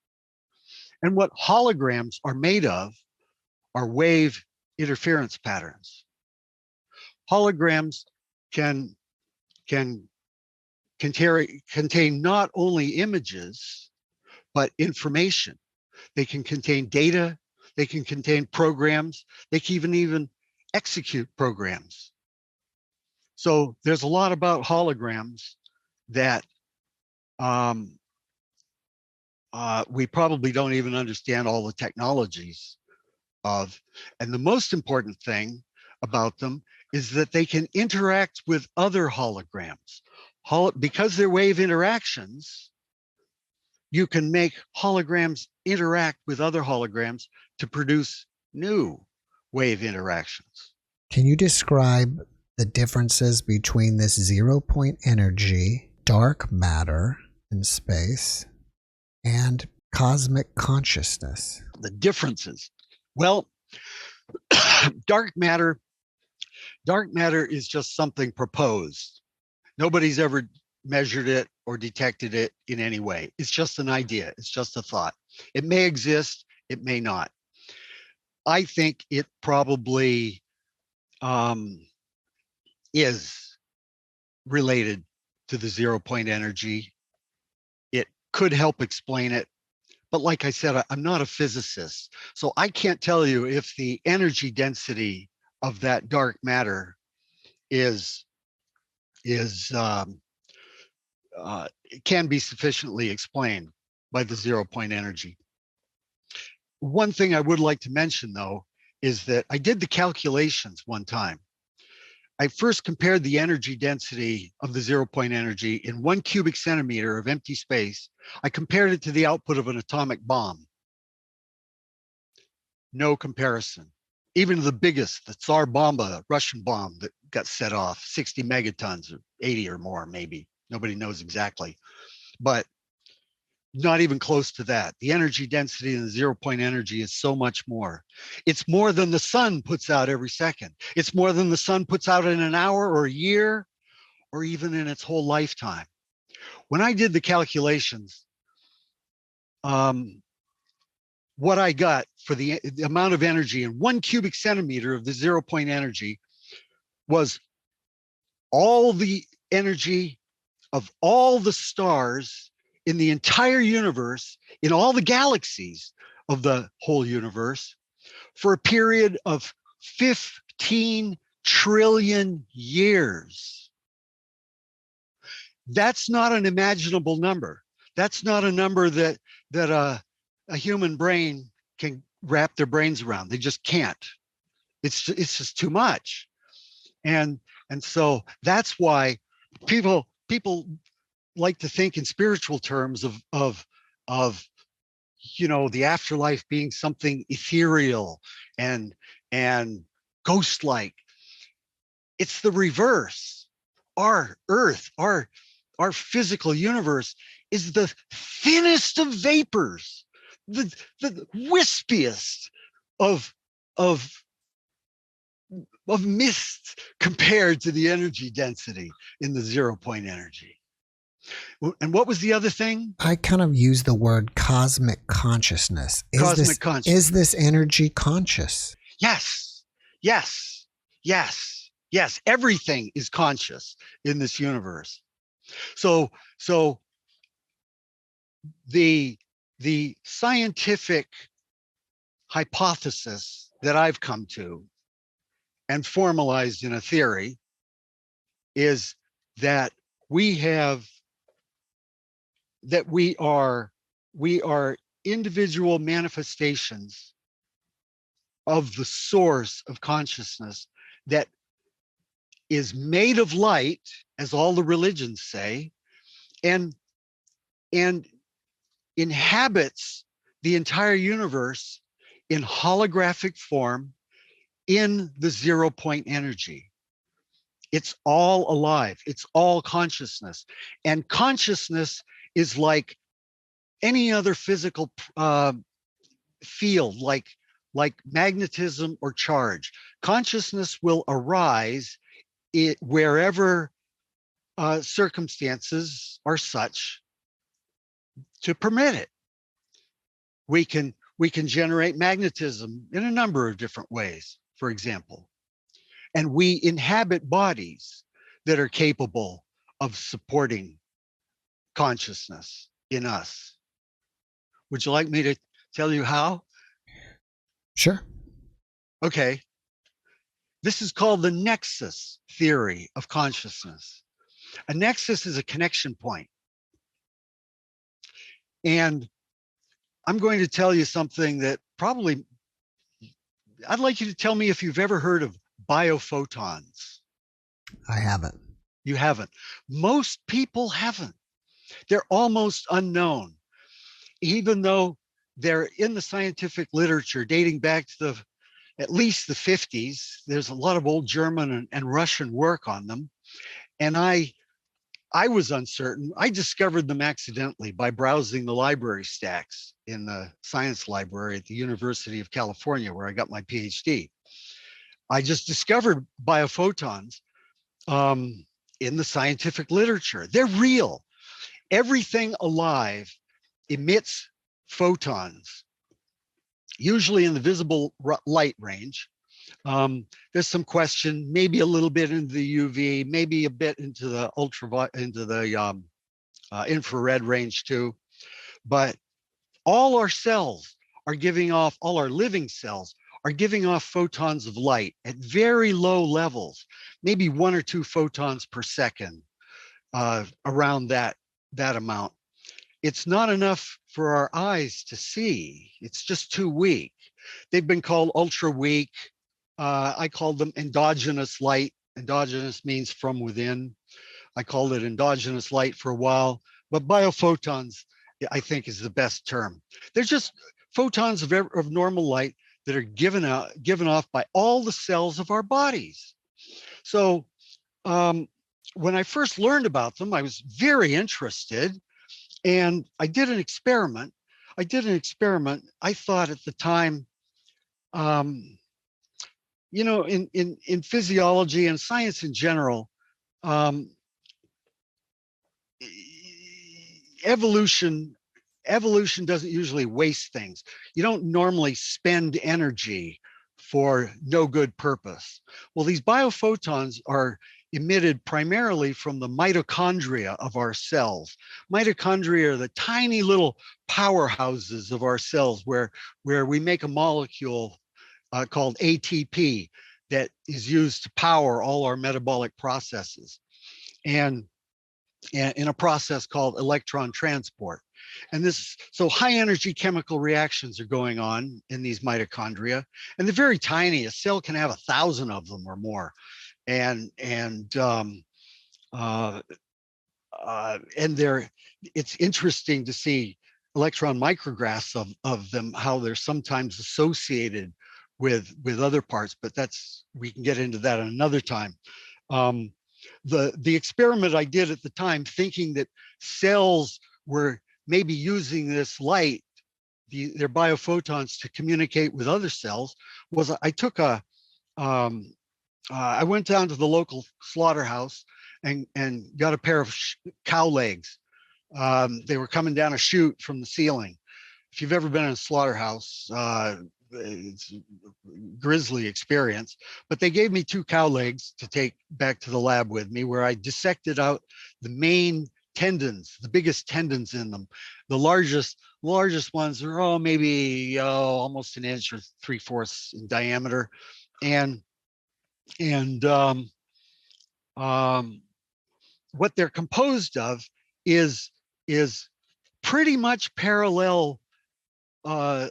S3: And what holograms are made of are wave interference patterns. Holograms can contain not only images, but information. They can contain data, they can contain programs, they can even execute programs. So there's a lot about holograms that we probably don't even understand all the technologies of. And the most important thing about them is that they can interact with other holograms. Because they're wave interactions, you can make holograms interact with other holograms to produce new wave interactions.
S2: Can you describe the differences between this 0 point energy, dark matter in space, and cosmic consciousness?
S3: The differences. Well, dark matter is just something proposed. Nobody's ever measured it or detected it in any way. It's just an idea. It's just a thought. It may exist. It may not. I think it probably is related to the 0 point energy. It could help explain it. But like I said, I'm not a physicist. So I can't tell you if the energy density of that dark matter can be sufficiently explained by the 0 point energy. One thing I would like to mention, though, is that I did the calculations one time. I first compared the energy density of the 0 point energy in 1 cubic centimeter of empty space. I compared it to the output of an atomic bomb. No comparison. Even the biggest, the Tsar Bomba, Russian bomb that got set off, 60 megatons, or 80 or more, maybe. Nobody knows exactly. But not even close to that. The energy density in the 0 point energy is so much more. It's more than the sun puts out every second. It's more than the sun puts out in an hour or a year, or even in its whole lifetime. When I did the calculations, what I got for the amount of energy in 1 cubic centimeter of the 0 point energy was all the energy of all the stars in the entire universe, in all the galaxies of the whole universe, for a period of 15 trillion years. That's not an imaginable number. That's not a number that a human brain can wrap their brains around. They just can't. It's just too much. And so that's why people like to think in spiritual terms of the afterlife being something ethereal and ghost-like. It's the reverse. Our Earth, our physical universe is the thinnest of vapors, the wispiest of mist compared to the energy density in the 0 point energy. And what was the other thing?
S2: I kind of use the word cosmic consciousness. Is this energy conscious?
S3: Yes. Everything is conscious in this universe. So the scientific hypothesis that I've come to and formalized in a theory is that we are individual manifestations of the source of consciousness that is made of light, as all the religions say, and inhabits the entire universe in holographic form in the 0 point energy. It's all alive. It's all consciousness. And consciousness is like any other physical field, like magnetism or charge. Consciousness will arise wherever circumstances are such to permit it. We can generate magnetism in a number of different ways, for example. And we inhabit bodies that are capable of supporting consciousness in us. Would you like me to tell you how?
S2: Sure.
S3: Okay. This is called the nexus theory of consciousness. A nexus is a connection point. And I'm going to tell you something that probably, I'd like you to tell me if you've ever heard of biophotons.
S2: I haven't.
S3: You haven't. Most people haven't. They're almost unknown, even though they're in the scientific literature dating back to at least the 50s. There's a lot of old German and Russian work on them. And I was uncertain. I discovered them accidentally by browsing the library stacks in the science library at the University of California, where I got my Ph.D. I just discovered biophotons in the scientific literature. They're real. Everything alive emits photons, usually in the visible light range. There's some question, maybe a little bit into the UV, maybe a bit into the infrared range too. But all our cells are giving off, all our living cells are giving off photons of light at very low levels, maybe 1 or 2 photons per second, around that amount. It's not enough for our eyes to see. It's just too weak. They've been called ultra weak. I called them endogenous light. Endogenous means from within. I called it endogenous light for a while, but biophotons, I think, is the best term. They're just photons of normal light that are given off by all the cells of our bodies. So when I first learned about them, I was very interested, and I did an experiment. I thought at the time, in physiology and science in general, evolution evolution doesn't usually waste things. You don't normally spend energy for no good purpose. Well, these biophotons are emitted primarily from the mitochondria of our cells. Mitochondria are the tiny little powerhouses of our cells where we make a molecule called ATP that is used to power all our metabolic processes, and in a process called electron transport. And so high energy chemical reactions are going on in these mitochondria, and they're very tiny. A cell can have 1,000 of them or more. And it's interesting to see electron micrographs of them, how they're sometimes associated with other parts, but we can get into that another time. The experiment I did at the time, thinking that cells were maybe using this light, their biophotons, to communicate with other cells, was I took I went down to the local slaughterhouse and got a pair of cow legs. They were coming down a chute from the ceiling. If you've ever been in a slaughterhouse, it's a grisly experience, but they gave me 2 cow legs to take back to the lab with me, where I dissected out the main tendons, the biggest tendons in them. The largest ones are maybe almost an inch or 3/4 in diameter, and what they're composed of is pretty much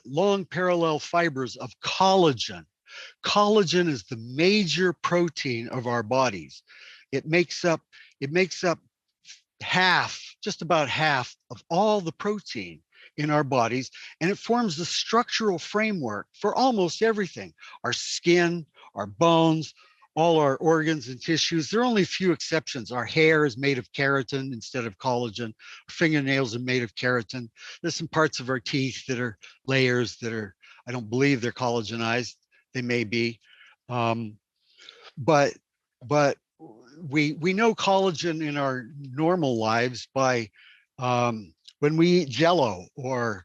S3: long parallel fibers of collagen. Collagen is the major protein of our bodies. It makes up just about half of all the protein in our bodies, and it forms the structural framework for almost everything: our skin, our bones, all our organs and tissues. There are only a few exceptions. Our hair is made of keratin instead of collagen. Our fingernails are made of keratin. There's some parts of our teeth that are layers that are, I don't believe they're collagenized. They may be. But we know collagen in our normal lives by when we eat Jello or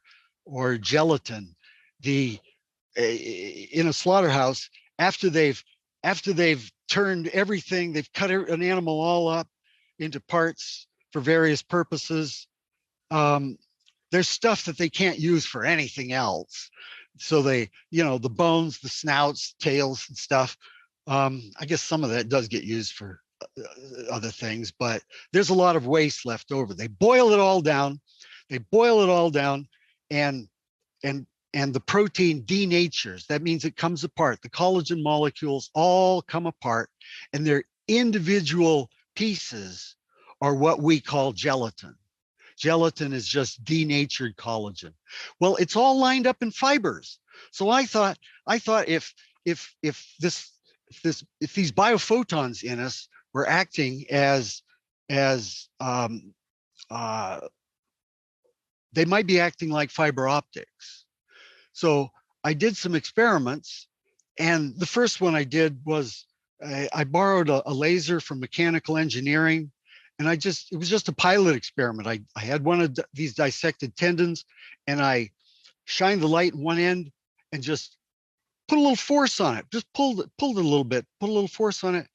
S3: gelatin. In a slaughterhouse, after they've turned everything, they've cut an animal all up into parts for various purposes. There's stuff that they can't use for anything else. So the bones, the snouts, tails and stuff. I guess some of that does get used for other things, but there's a lot of waste left over. They boil it all down. And the protein denatures. That means it comes apart. The collagen molecules all come apart, and their individual pieces are what we call gelatin. Gelatin is just denatured collagen. Well, it's all lined up in fibers. So I thought if these biophotons in us were acting as they might be acting like fiber optics. So I did some experiments, and the first one I did was I borrowed a laser from mechanical engineering, and it was just a pilot experiment. I had one of these dissected tendons, and I shined the light in one end and just put a little force on it, just pulled it a little bit, put a little force on it,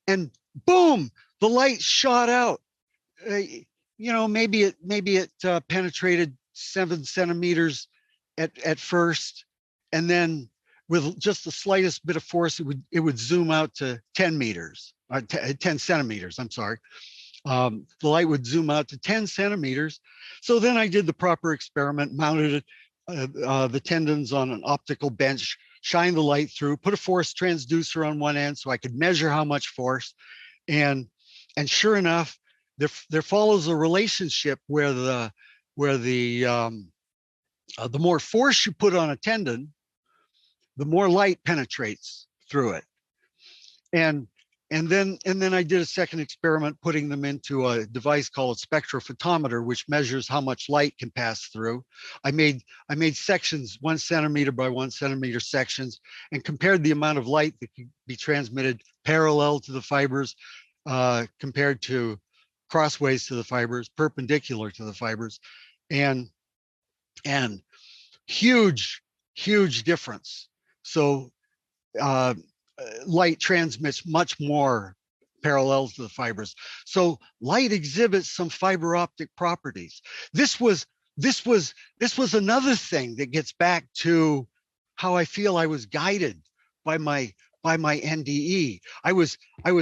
S3: and boom, the light shot out. Maybe it penetrated 7 centimeters at first, and then with just the slightest bit of force, it would zoom out to 10 meters, 10 centimeters. I'm sorry. The light would zoom out to 10 centimeters. So then I did the proper experiment, mounted the tendons on an optical bench, shined the light through, put a force transducer on one end so I could measure how much force, and sure enough, there follows a relationship where the more force you put on a tendon, the more light penetrates through it. And then I did a second experiment, putting them into a device called a spectrophotometer, which measures how much light can pass through. I made sections 1 centimeter by 1 centimeter sections, and compared the amount of light that could be transmitted parallel to the fibers compared to crossways to the fibers, perpendicular to the fibers. And and huge difference. So uh, light transmits much more parallel to the fibers. So light exhibits some fiber optic properties. This was another thing that gets back to how I feel I was guided by my NDE. I was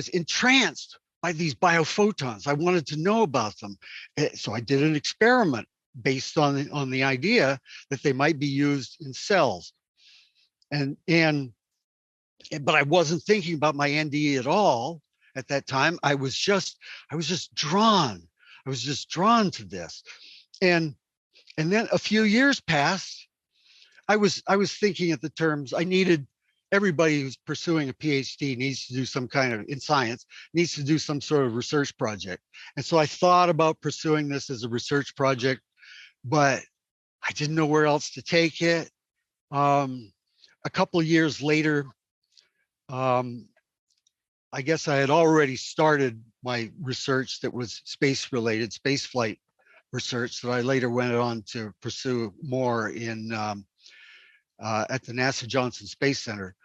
S3: entranced by these biophotons. I wanted to know about them. So I did an experiment based on the idea that they might be used in cells. But I wasn't thinking about my NDE at all at that time. I was just drawn. I was just drawn to this. And then a few years passed. I was thinking at the terms I needed. Everybody who's pursuing a PhD needs to do some kind of, in science, needs to do some sort of research project. And so I thought about pursuing this as a research project, but I didn't know where else to take it. A couple of years later, I guess I had already started my research that was space related, space flight research that I later went on to pursue more in at the NASA Johnson Space Center,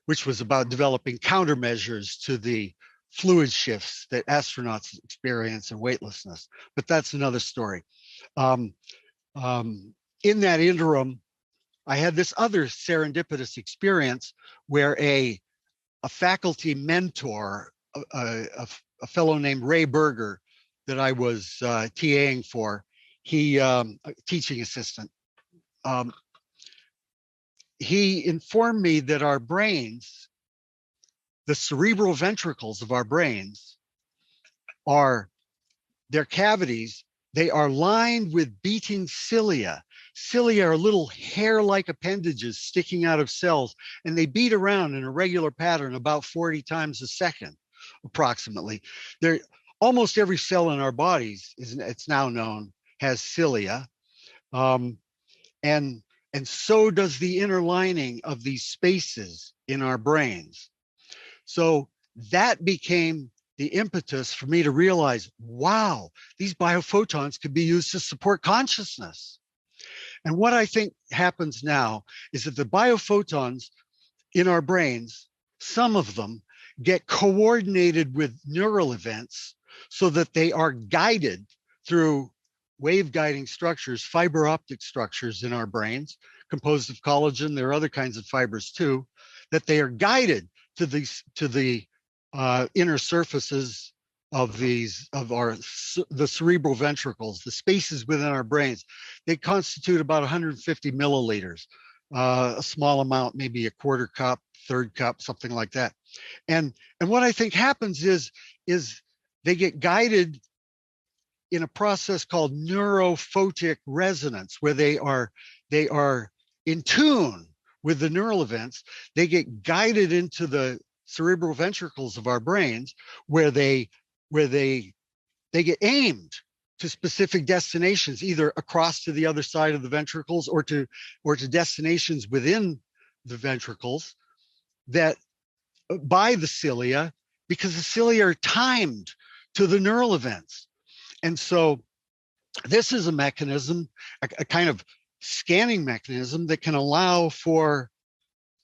S3: which was about developing countermeasures to the fluid shifts that astronauts experience in weightlessness. But that's another story. In that interim, I had this other serendipitous experience where a faculty mentor, a fellow named Ray Berger, that I was TAing for, he teaching assistant. He informed me that our brains, the cerebral ventricles of our brains, their cavities, they are lined with beating cilia. Cilia are little hair-like appendages sticking out of cells, and they beat around in a regular pattern about 40 times a second, approximately. Almost every cell in our bodies, it's now known, has cilia. And so does the inner lining of these spaces in our brains. So that became the impetus for me to realize, wow, these biophotons could be used to support consciousness. And what I think happens now is that the biophotons in our brains, some of them get coordinated with neural events so that they are guided through wave guiding structures, fiber optic structures in our brains, composed of collagen. There are other kinds of fibers too, that they are guided to the inner surfaces of the cerebral ventricles, the spaces within our brains. They constitute about 150 milliliters, a small amount, maybe a quarter cup, third cup, something like that. And what I think happens is they get guided in a process called neurophotic resonance, where they are in tune with the neural events. They get guided into the cerebral ventricles of our brains, where they get aimed to specific destinations, either across to the other side of the ventricles or to destinations within the ventricles that by the cilia, because the cilia are timed to the neural events. And so this is a mechanism, a kind of scanning mechanism that can allow for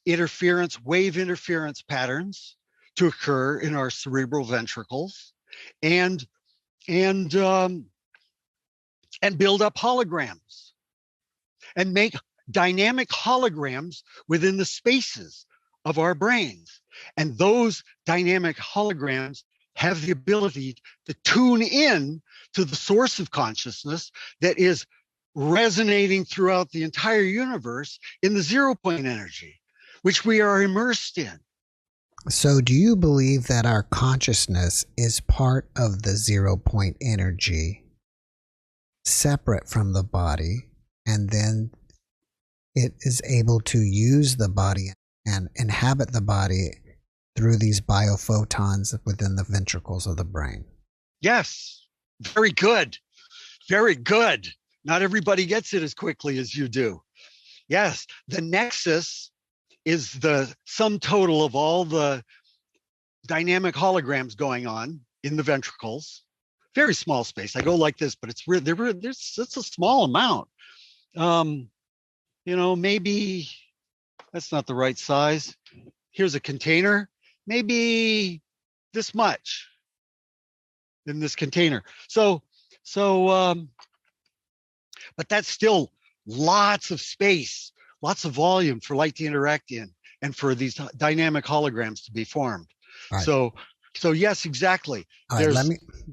S3: interference, wave interference patterns to occur in our cerebral ventricles and build up holograms and make dynamic holograms within the spaces of our brains. And those dynamic holograms have the ability to tune in to the source of consciousness that is resonating throughout the entire universe in the 0 point energy, which we are immersed in.
S2: So do you believe that our consciousness is part of the 0 point energy, separate from the body, and then it is able to use the body and inhabit the body through these biophotons within the ventricles of the brain?
S3: Yes, very good. Very good. Not everybody gets it as quickly as you do. Yes, the nexus is the sum total of all the dynamic holograms going on in the ventricles. Very small space. I go like this, but it's a small amount. Maybe that's not the right size. Here's a container, maybe this much in this container. But that's still lots of space, lots of volume for light to interact in and for these dynamic holograms to be formed.
S2: All right.
S3: So yes, exactly.
S2: All right,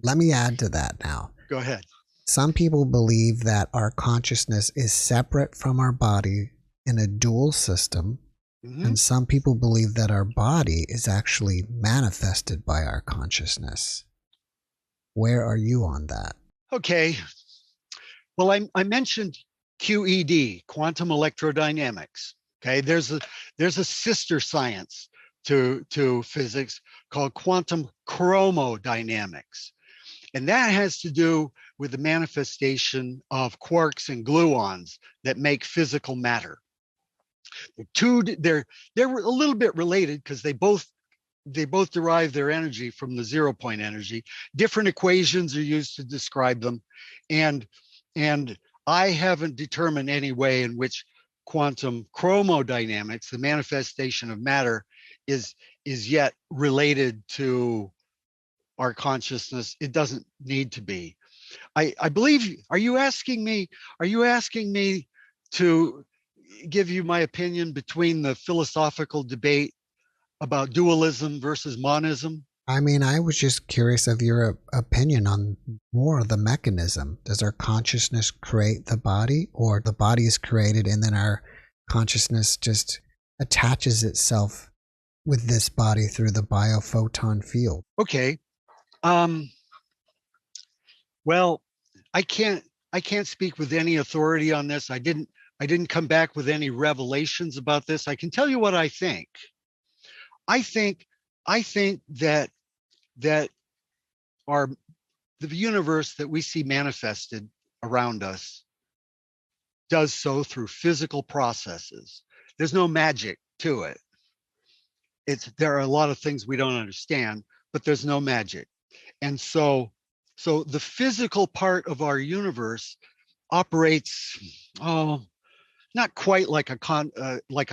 S2: let me add to that now.
S3: Go ahead.
S2: Some people believe that our consciousness is separate from our body in a dual system, and some people believe that our body is actually manifested by our consciousness. Where are you on that?
S3: Okay. Well, I mentioned QED, quantum electrodynamics. Okay, there's a sister science to physics called quantum chromodynamics. And that has to do with the manifestation of quarks and gluons that make physical matter. They're a little bit related because they both derive their energy from the 0-point energy. Different equations are used to describe them, and I haven't determined any way in which quantum chromodynamics, the manifestation of matter, is yet related to our consciousness. It doesn't need to be. I believe. Are you asking me to give you my opinion between the philosophical debate about dualism versus monism?
S2: I mean, I was just curious of your opinion on more of the mechanism. Does our consciousness create the body, or the body is created and then our consciousness just attaches itself with this body through the biophoton field?
S3: Okay. Well, I can't speak with any authority on this. I didn't come back with any revelations about this. I can tell you what I think. I think that the universe that we see manifested around us does so through physical processes. There's no magic to it. There are a lot of things we don't understand, but there's no magic. And so the physical part of our universe operates, not quite like a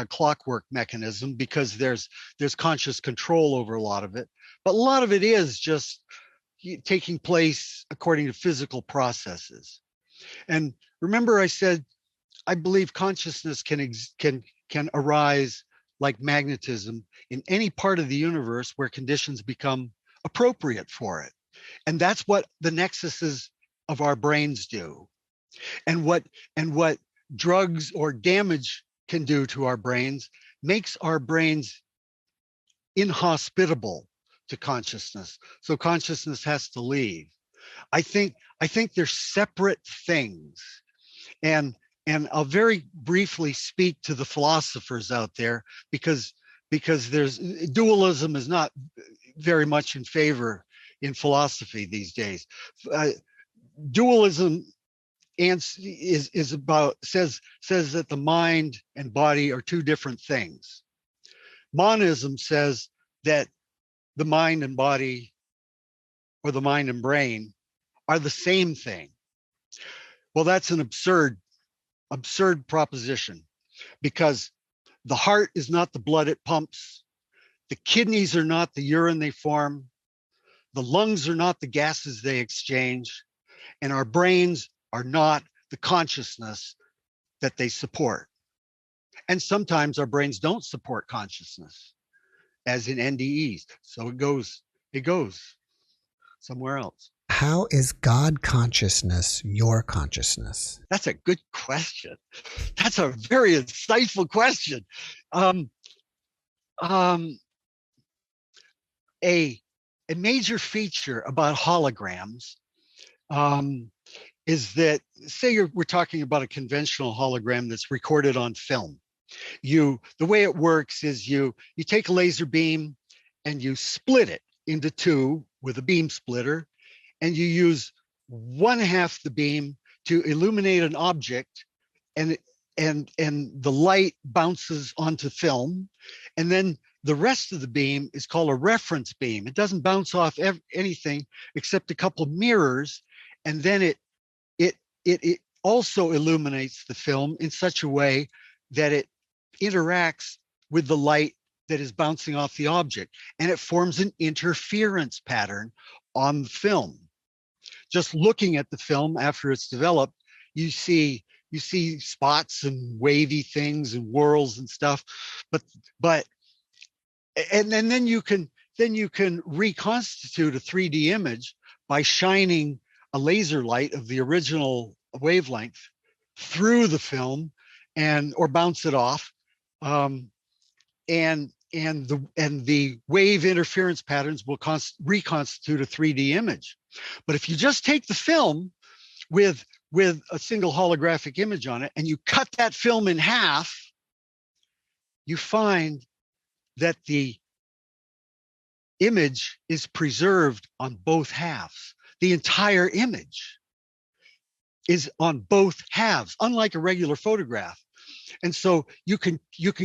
S3: clockwork mechanism, because there's conscious control over a lot of it, but a lot of it is just taking place according to physical processes. And remember, I said I believe consciousness can arise like magnetism in any part of the universe where conditions become appropriate for it. And that's what the nexuses of our brains do. And what drugs or damage can do to our brains makes our brains inhospitable to consciousness. So consciousness has to leave. I think they're separate things. And I'll very briefly speak to the philosophers out there, because there's dualism is not very much in favor in philosophy these days. Dualism says that the mind and body are two different things. Monism says that the mind and body, or the mind and brain, are the same thing. Well, that's an absurd proposition, because the heart is not the blood it pumps, the kidneys are not the urine they form, the lungs are not the gases they exchange, and our brains are not the consciousness that they support. And sometimes our brains don't support consciousness, as in NDEs. So it goes somewhere else.
S2: How is God consciousness your consciousness?
S3: That's a good question. That's a very insightful question. A major feature about holograms is that, say we're talking about a conventional hologram that's recorded on film. The way it works is you take a laser beam and you split it into two with a beam splitter, and you use one half the beam to illuminate an object, and the light bounces onto film, and then the rest of the beam is called a reference beam. It doesn't bounce off anything except a couple of mirrors, and then it also illuminates the film in such a way that it interacts with the light that is bouncing off the object, and it forms an interference pattern on the film. Just looking at the film after it's developed, you see spots and wavy things and whirls and stuff, but and then you can reconstitute a 3D image by shining a laser light of the original wavelength through the film or bounce it off, and the wave interference patterns will reconstitute a 3D image. But if you just take the film with a single holographic image on it and you cut that film in half, you find that the image is preserved on both halves. The entire image is on both halves, unlike a regular photograph. And so you can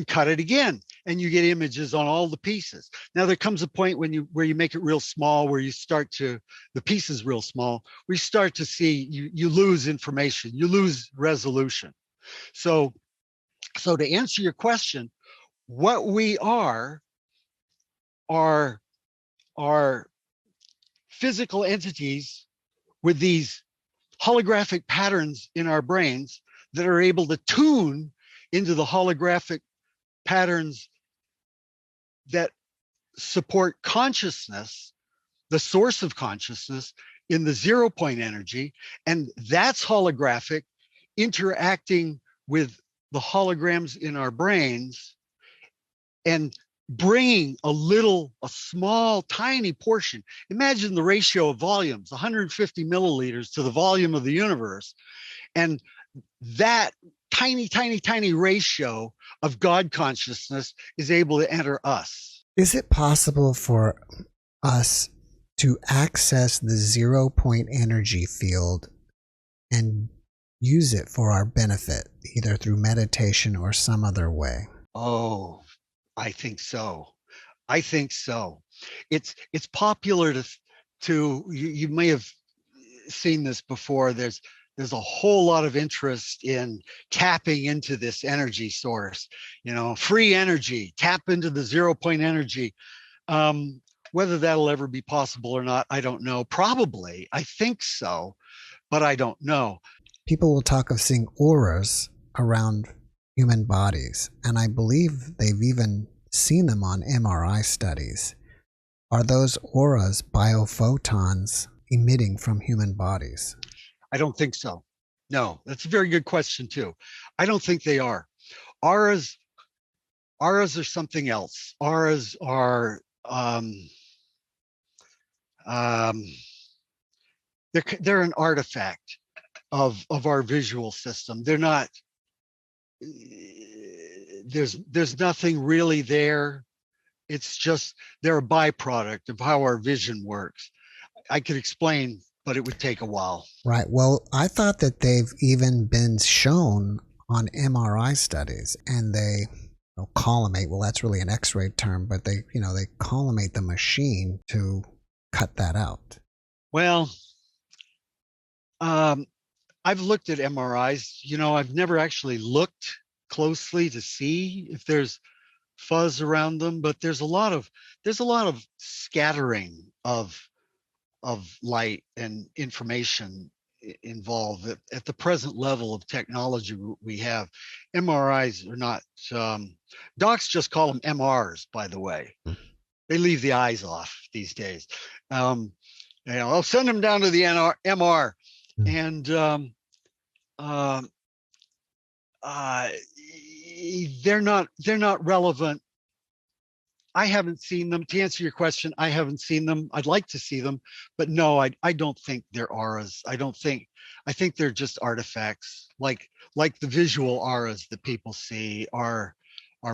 S3: cut it again and you get images on all the pieces. Now there comes a point where you make it real small, where you start to, the pieces real small, we start to see you lose information, you lose resolution. So to answer your question, what we are physical entities with these holographic patterns in our brains that are able to tune into the holographic patterns that support consciousness, the source of consciousness in the 0 point energy. And that's holographic, interacting with the holograms in our brains and bringing a small, tiny portion. Imagine the ratio of volumes, 150 milliliters to the volume of the universe. And that tiny ratio of God consciousness is able to enter us.
S2: Is it possible for us to access the 0 point energy field and use it for our benefit, either through meditation or some other way?
S3: Oh, I think so. It's popular to you may have seen this before. There's a whole lot of interest in tapping into this energy source, free energy, tap into the 0 point energy. Whether that'll ever be possible or not, I don't know. Probably, I think so, but I don't know.
S2: People will talk of seeing auras around human bodies, and I believe they've even seen them on MRI studies. Are those auras biophotons emitting from human bodies?
S3: I don't think so. No, that's a very good question too. I don't think they are. Auras are something else. Auras are they're an artifact of our visual system. They're not. There's nothing really there. It's just they're a byproduct of how our vision works. I could explain, but it would take a while.
S2: Right. Well, I thought that they've even been shown on MRI studies, and they collimate. Well, that's really an X-ray term, but they collimate the machine to cut that out.
S3: Well, I've looked at MRIs. I've never actually looked closely to see if there's fuzz around them, but there's a lot of scattering of light and information involved at the present level of technology we have. MRIs are not, docs just call them MRs, by the way. They leave the eyes off these days. I'll send them down to the MR, and they're not relevant. I haven't seen them. To answer your question, I haven't seen them. I'd like to see them, but no, I don't think they're auras. I think they're just artifacts, like the visual auras that people see are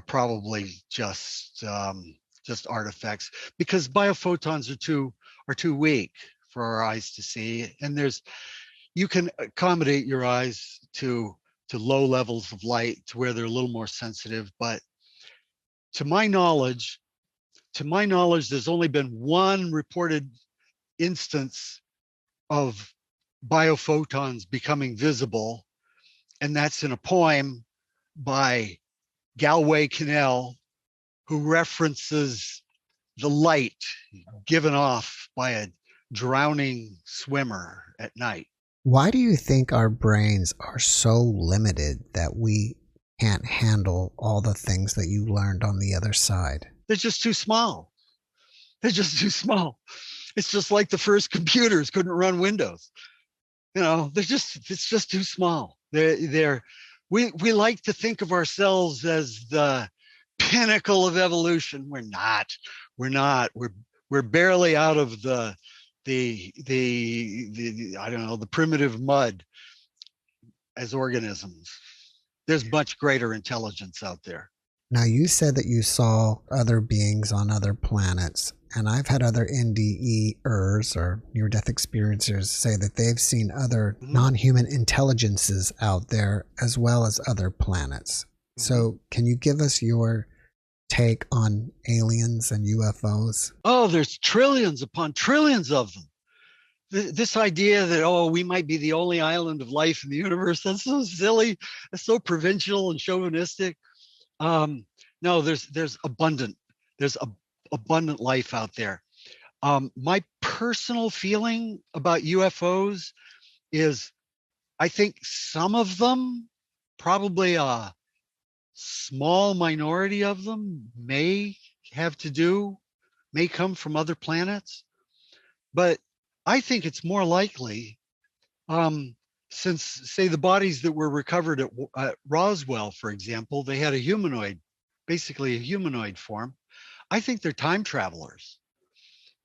S3: probably just artifacts, because biophotons are too weak for our eyes to see, and you can accommodate your eyes to low levels of light to where they're a little more sensitive, but to my knowledge, there's only been one reported instance of biophotons becoming visible And that's in a poem by Galway Kinnell, who references the light given off by a drowning swimmer at night.
S2: Why do you think our brains are so limited that we can't handle all the things that you learned on the other side?
S3: They're just too small. They're just too small. It's just like the first computers couldn't run Windows. You know, it's just too small. We like to think of ourselves as the pinnacle of evolution. We're not. We're barely out of the I don't know, the primitive mud as organisms. There's much greater intelligence out there.
S2: Now, you said that you saw other beings on other planets, and I've had other NDEers or near-death experiencers say that they've seen other non-human intelligences out there as well as other planets. So can you give us your take on aliens and UFOs?
S3: Oh, there's trillions upon trillions of them. This idea that, oh, we might be the only island of life in the universe, that's so silly. That's so provincial and chauvinistic. No, there's abundant life out there. My personal feeling about UFOs is I think some of them, probably a small minority of them, may come from other planets. But I think it's more likely, since, say, the bodies that were recovered at Roswell, for example, they had basically a humanoid form. I think they're time travelers.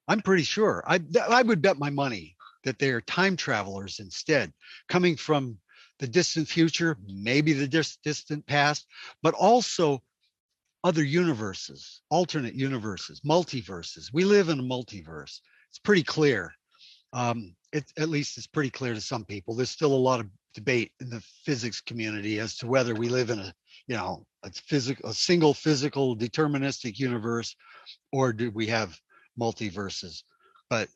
S3: I'm pretty sure. I would bet my money that they are time travelers instead, coming from the distant future, maybe the distant past, but also other universes, alternate universes, multiverses. We live in a multiverse. It's pretty clear. At least it's pretty clear to some people. There's still a lot of debate in the physics community as to whether we live in a single physical deterministic universe, or do we have multiverses? But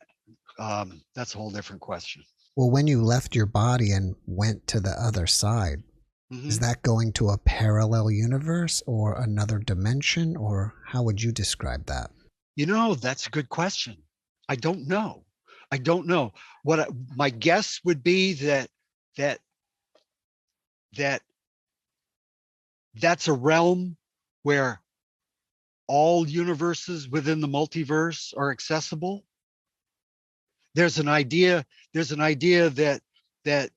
S3: that's a whole different question.
S2: Well, when you left your body and went to the other side, is that going to a parallel universe or another dimension, or how would you describe that?
S3: You know, that's a good question. I don't know. My guess would be that's a realm where all universes within the multiverse are accessible. There's an idea that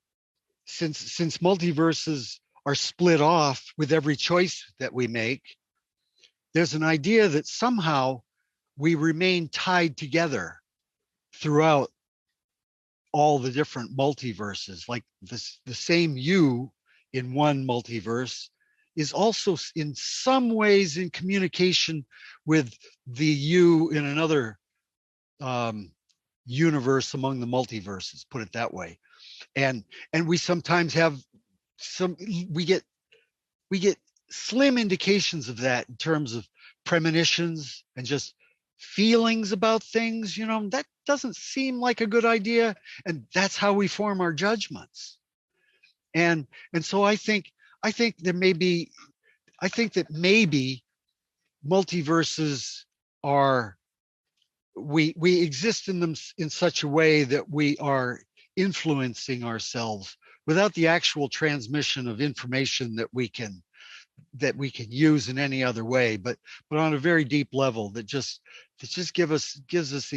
S3: since multiverses are split off with every choice that we make, there's an idea that somehow we remain tied together throughout all the different multiverses. Like the same you in one multiverse is also in some ways in communication with the you in another universe among the multiverses, put it that way. And we sometimes have we get slim indications of that in terms of premonitions and just feelings about things. You know, that doesn't seem like a good idea, and that's how we form our judgments. And so I think that maybe multiverses are, we exist in them in such a way that we are influencing ourselves without the actual transmission of information that we can use in any other way, but on a very deep level that just gives us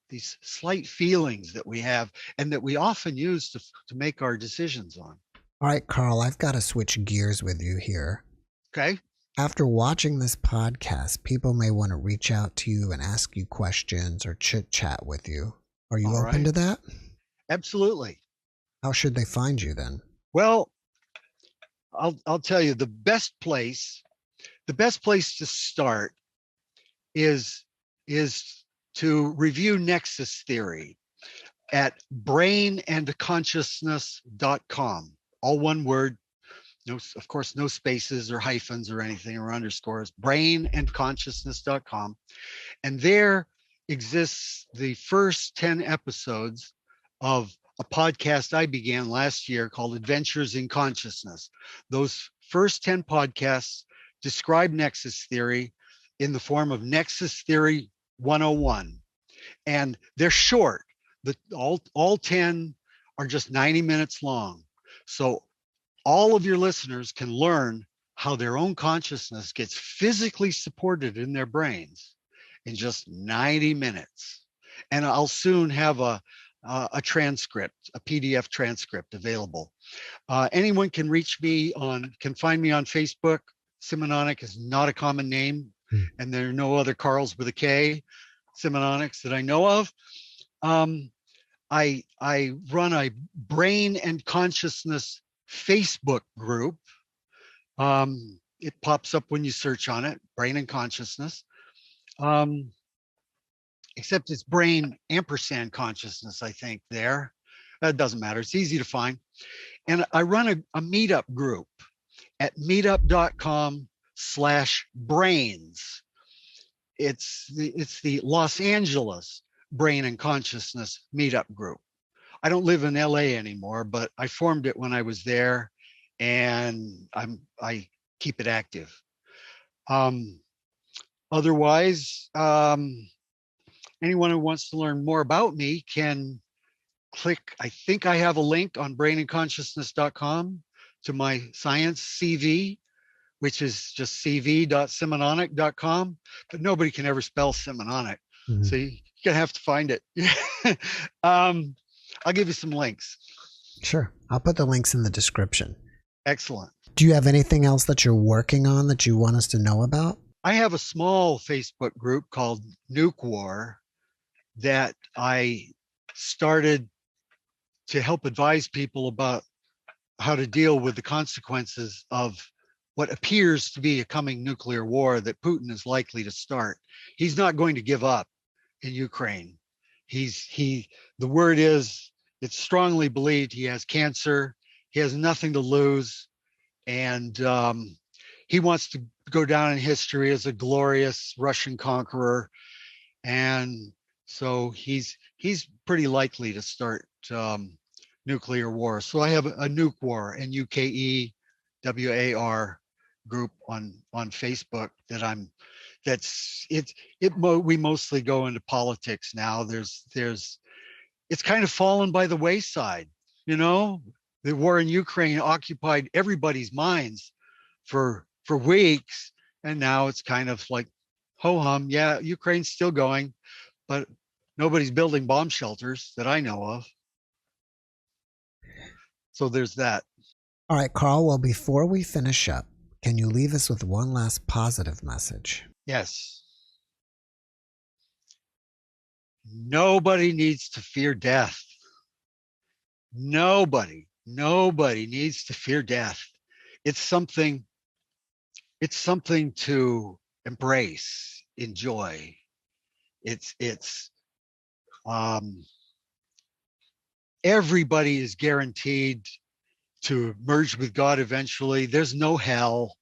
S3: these slight feelings that we have and that we often use to make our decisions on.
S2: All right, Carl, I've got to switch gears with you here.
S3: Okay.
S2: After watching this podcast, people may want to reach out to you and ask you questions or chit chat with you. Are you open to that?
S3: Absolutely.
S2: How should they find you then?
S3: Well, I'll tell you, the best place to start is to review nexus theory at brainandconsciousness.com. All one word. No, of course, no spaces or hyphens or anything or underscores. brainandconsciousness.com. And there exists the first 10 episodes of a podcast I began last year called Adventures in Consciousness. Those first 10 podcasts describe nexus theory in the form of Nexus Theory 101. And they're short. All 10 are just 90 minutes long. So all of your listeners can learn how their own consciousness gets physically supported in their brains in just 90 minutes. And I'll soon have a transcript, a PDF transcript available. Anyone can can find me on Facebook. Simanonok is not a common name, and there are no other Karls with a K, Simanonics, that I know of. I run a brain and consciousness Facebook group. It pops up when you search on it, brain and consciousness. Except it's brain ampersand consciousness, I think, there. That doesn't matter. It's easy to find. And I run a meetup group at meetup.com/brains. It's the Los Angeles Brain and Consciousness meetup group. I don't live in LA anymore, but I formed it when I was there, and I keep it active. Otherwise, anyone who wants to learn more about me can click. I think I have a link on brainandconsciousness.com to my science CV, which is just cv.simanonok.com, but nobody can ever spell Simanonok. Mm-hmm. So you're gonna have to find it. I'll give you some links.
S2: Sure. I'll put the links in the description.
S3: Excellent.
S2: Do you have anything else that you're working on that you want us to know about?
S3: I have a small Facebook group called Nuke War that I started to help advise people about how to deal with the consequences of what appears to be a coming nuclear war that Putin is likely to start. He's not going to give up in Ukraine. The word is, it's strongly believed he has cancer. He has nothing to lose. And he wants to go down in history as a glorious Russian conqueror. And so he's pretty likely to start nuclear war. So I have a Nuke War, NUKEWAR group on Facebook we mostly go into politics now. It's kind of fallen by the wayside, you know. The war in Ukraine occupied everybody's minds for weeks, and now it's kind of like ho-hum. Yeah, Ukraine's still going, but nobody's building bomb shelters that I know of. So there's that.
S2: All right, Karl, well, before we finish up, can you leave us with one last positive message?
S3: Yes. Nobody needs to fear death. Nobody needs to fear death. It's something to embrace, enjoy. Everybody is guaranteed to merge with God eventually. There's no hell.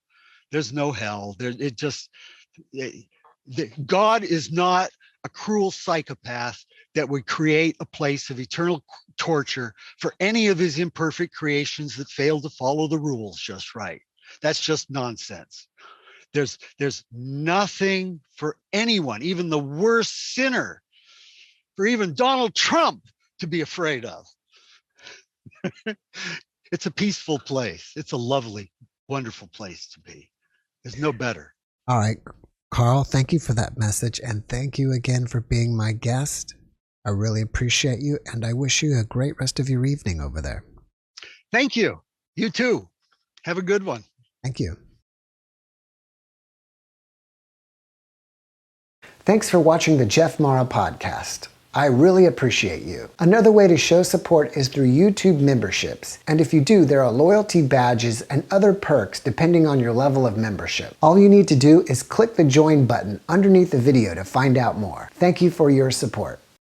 S3: God is not a cruel psychopath that would create a place of eternal torture for any of his imperfect creations that fail to follow the rules just right. That's just nonsense. There's nothing for anyone, even the worst sinner, for even Donald Trump to be afraid of. It's a peaceful place. It's a lovely, wonderful place to be. There's no better.
S2: All right, Karl, thank you for that message. And thank you again for being my guest. I really appreciate you. And I wish you a great rest of your evening over there.
S3: Thank you. You too. Have a good one.
S2: Thank you. Thanks for watching the JeffMara podcast. I really appreciate you. Another way to show support is through YouTube memberships. And if you do, there are loyalty badges and other perks depending on your level of membership. All you need to do is click the join button underneath the video to find out more. Thank you for your support.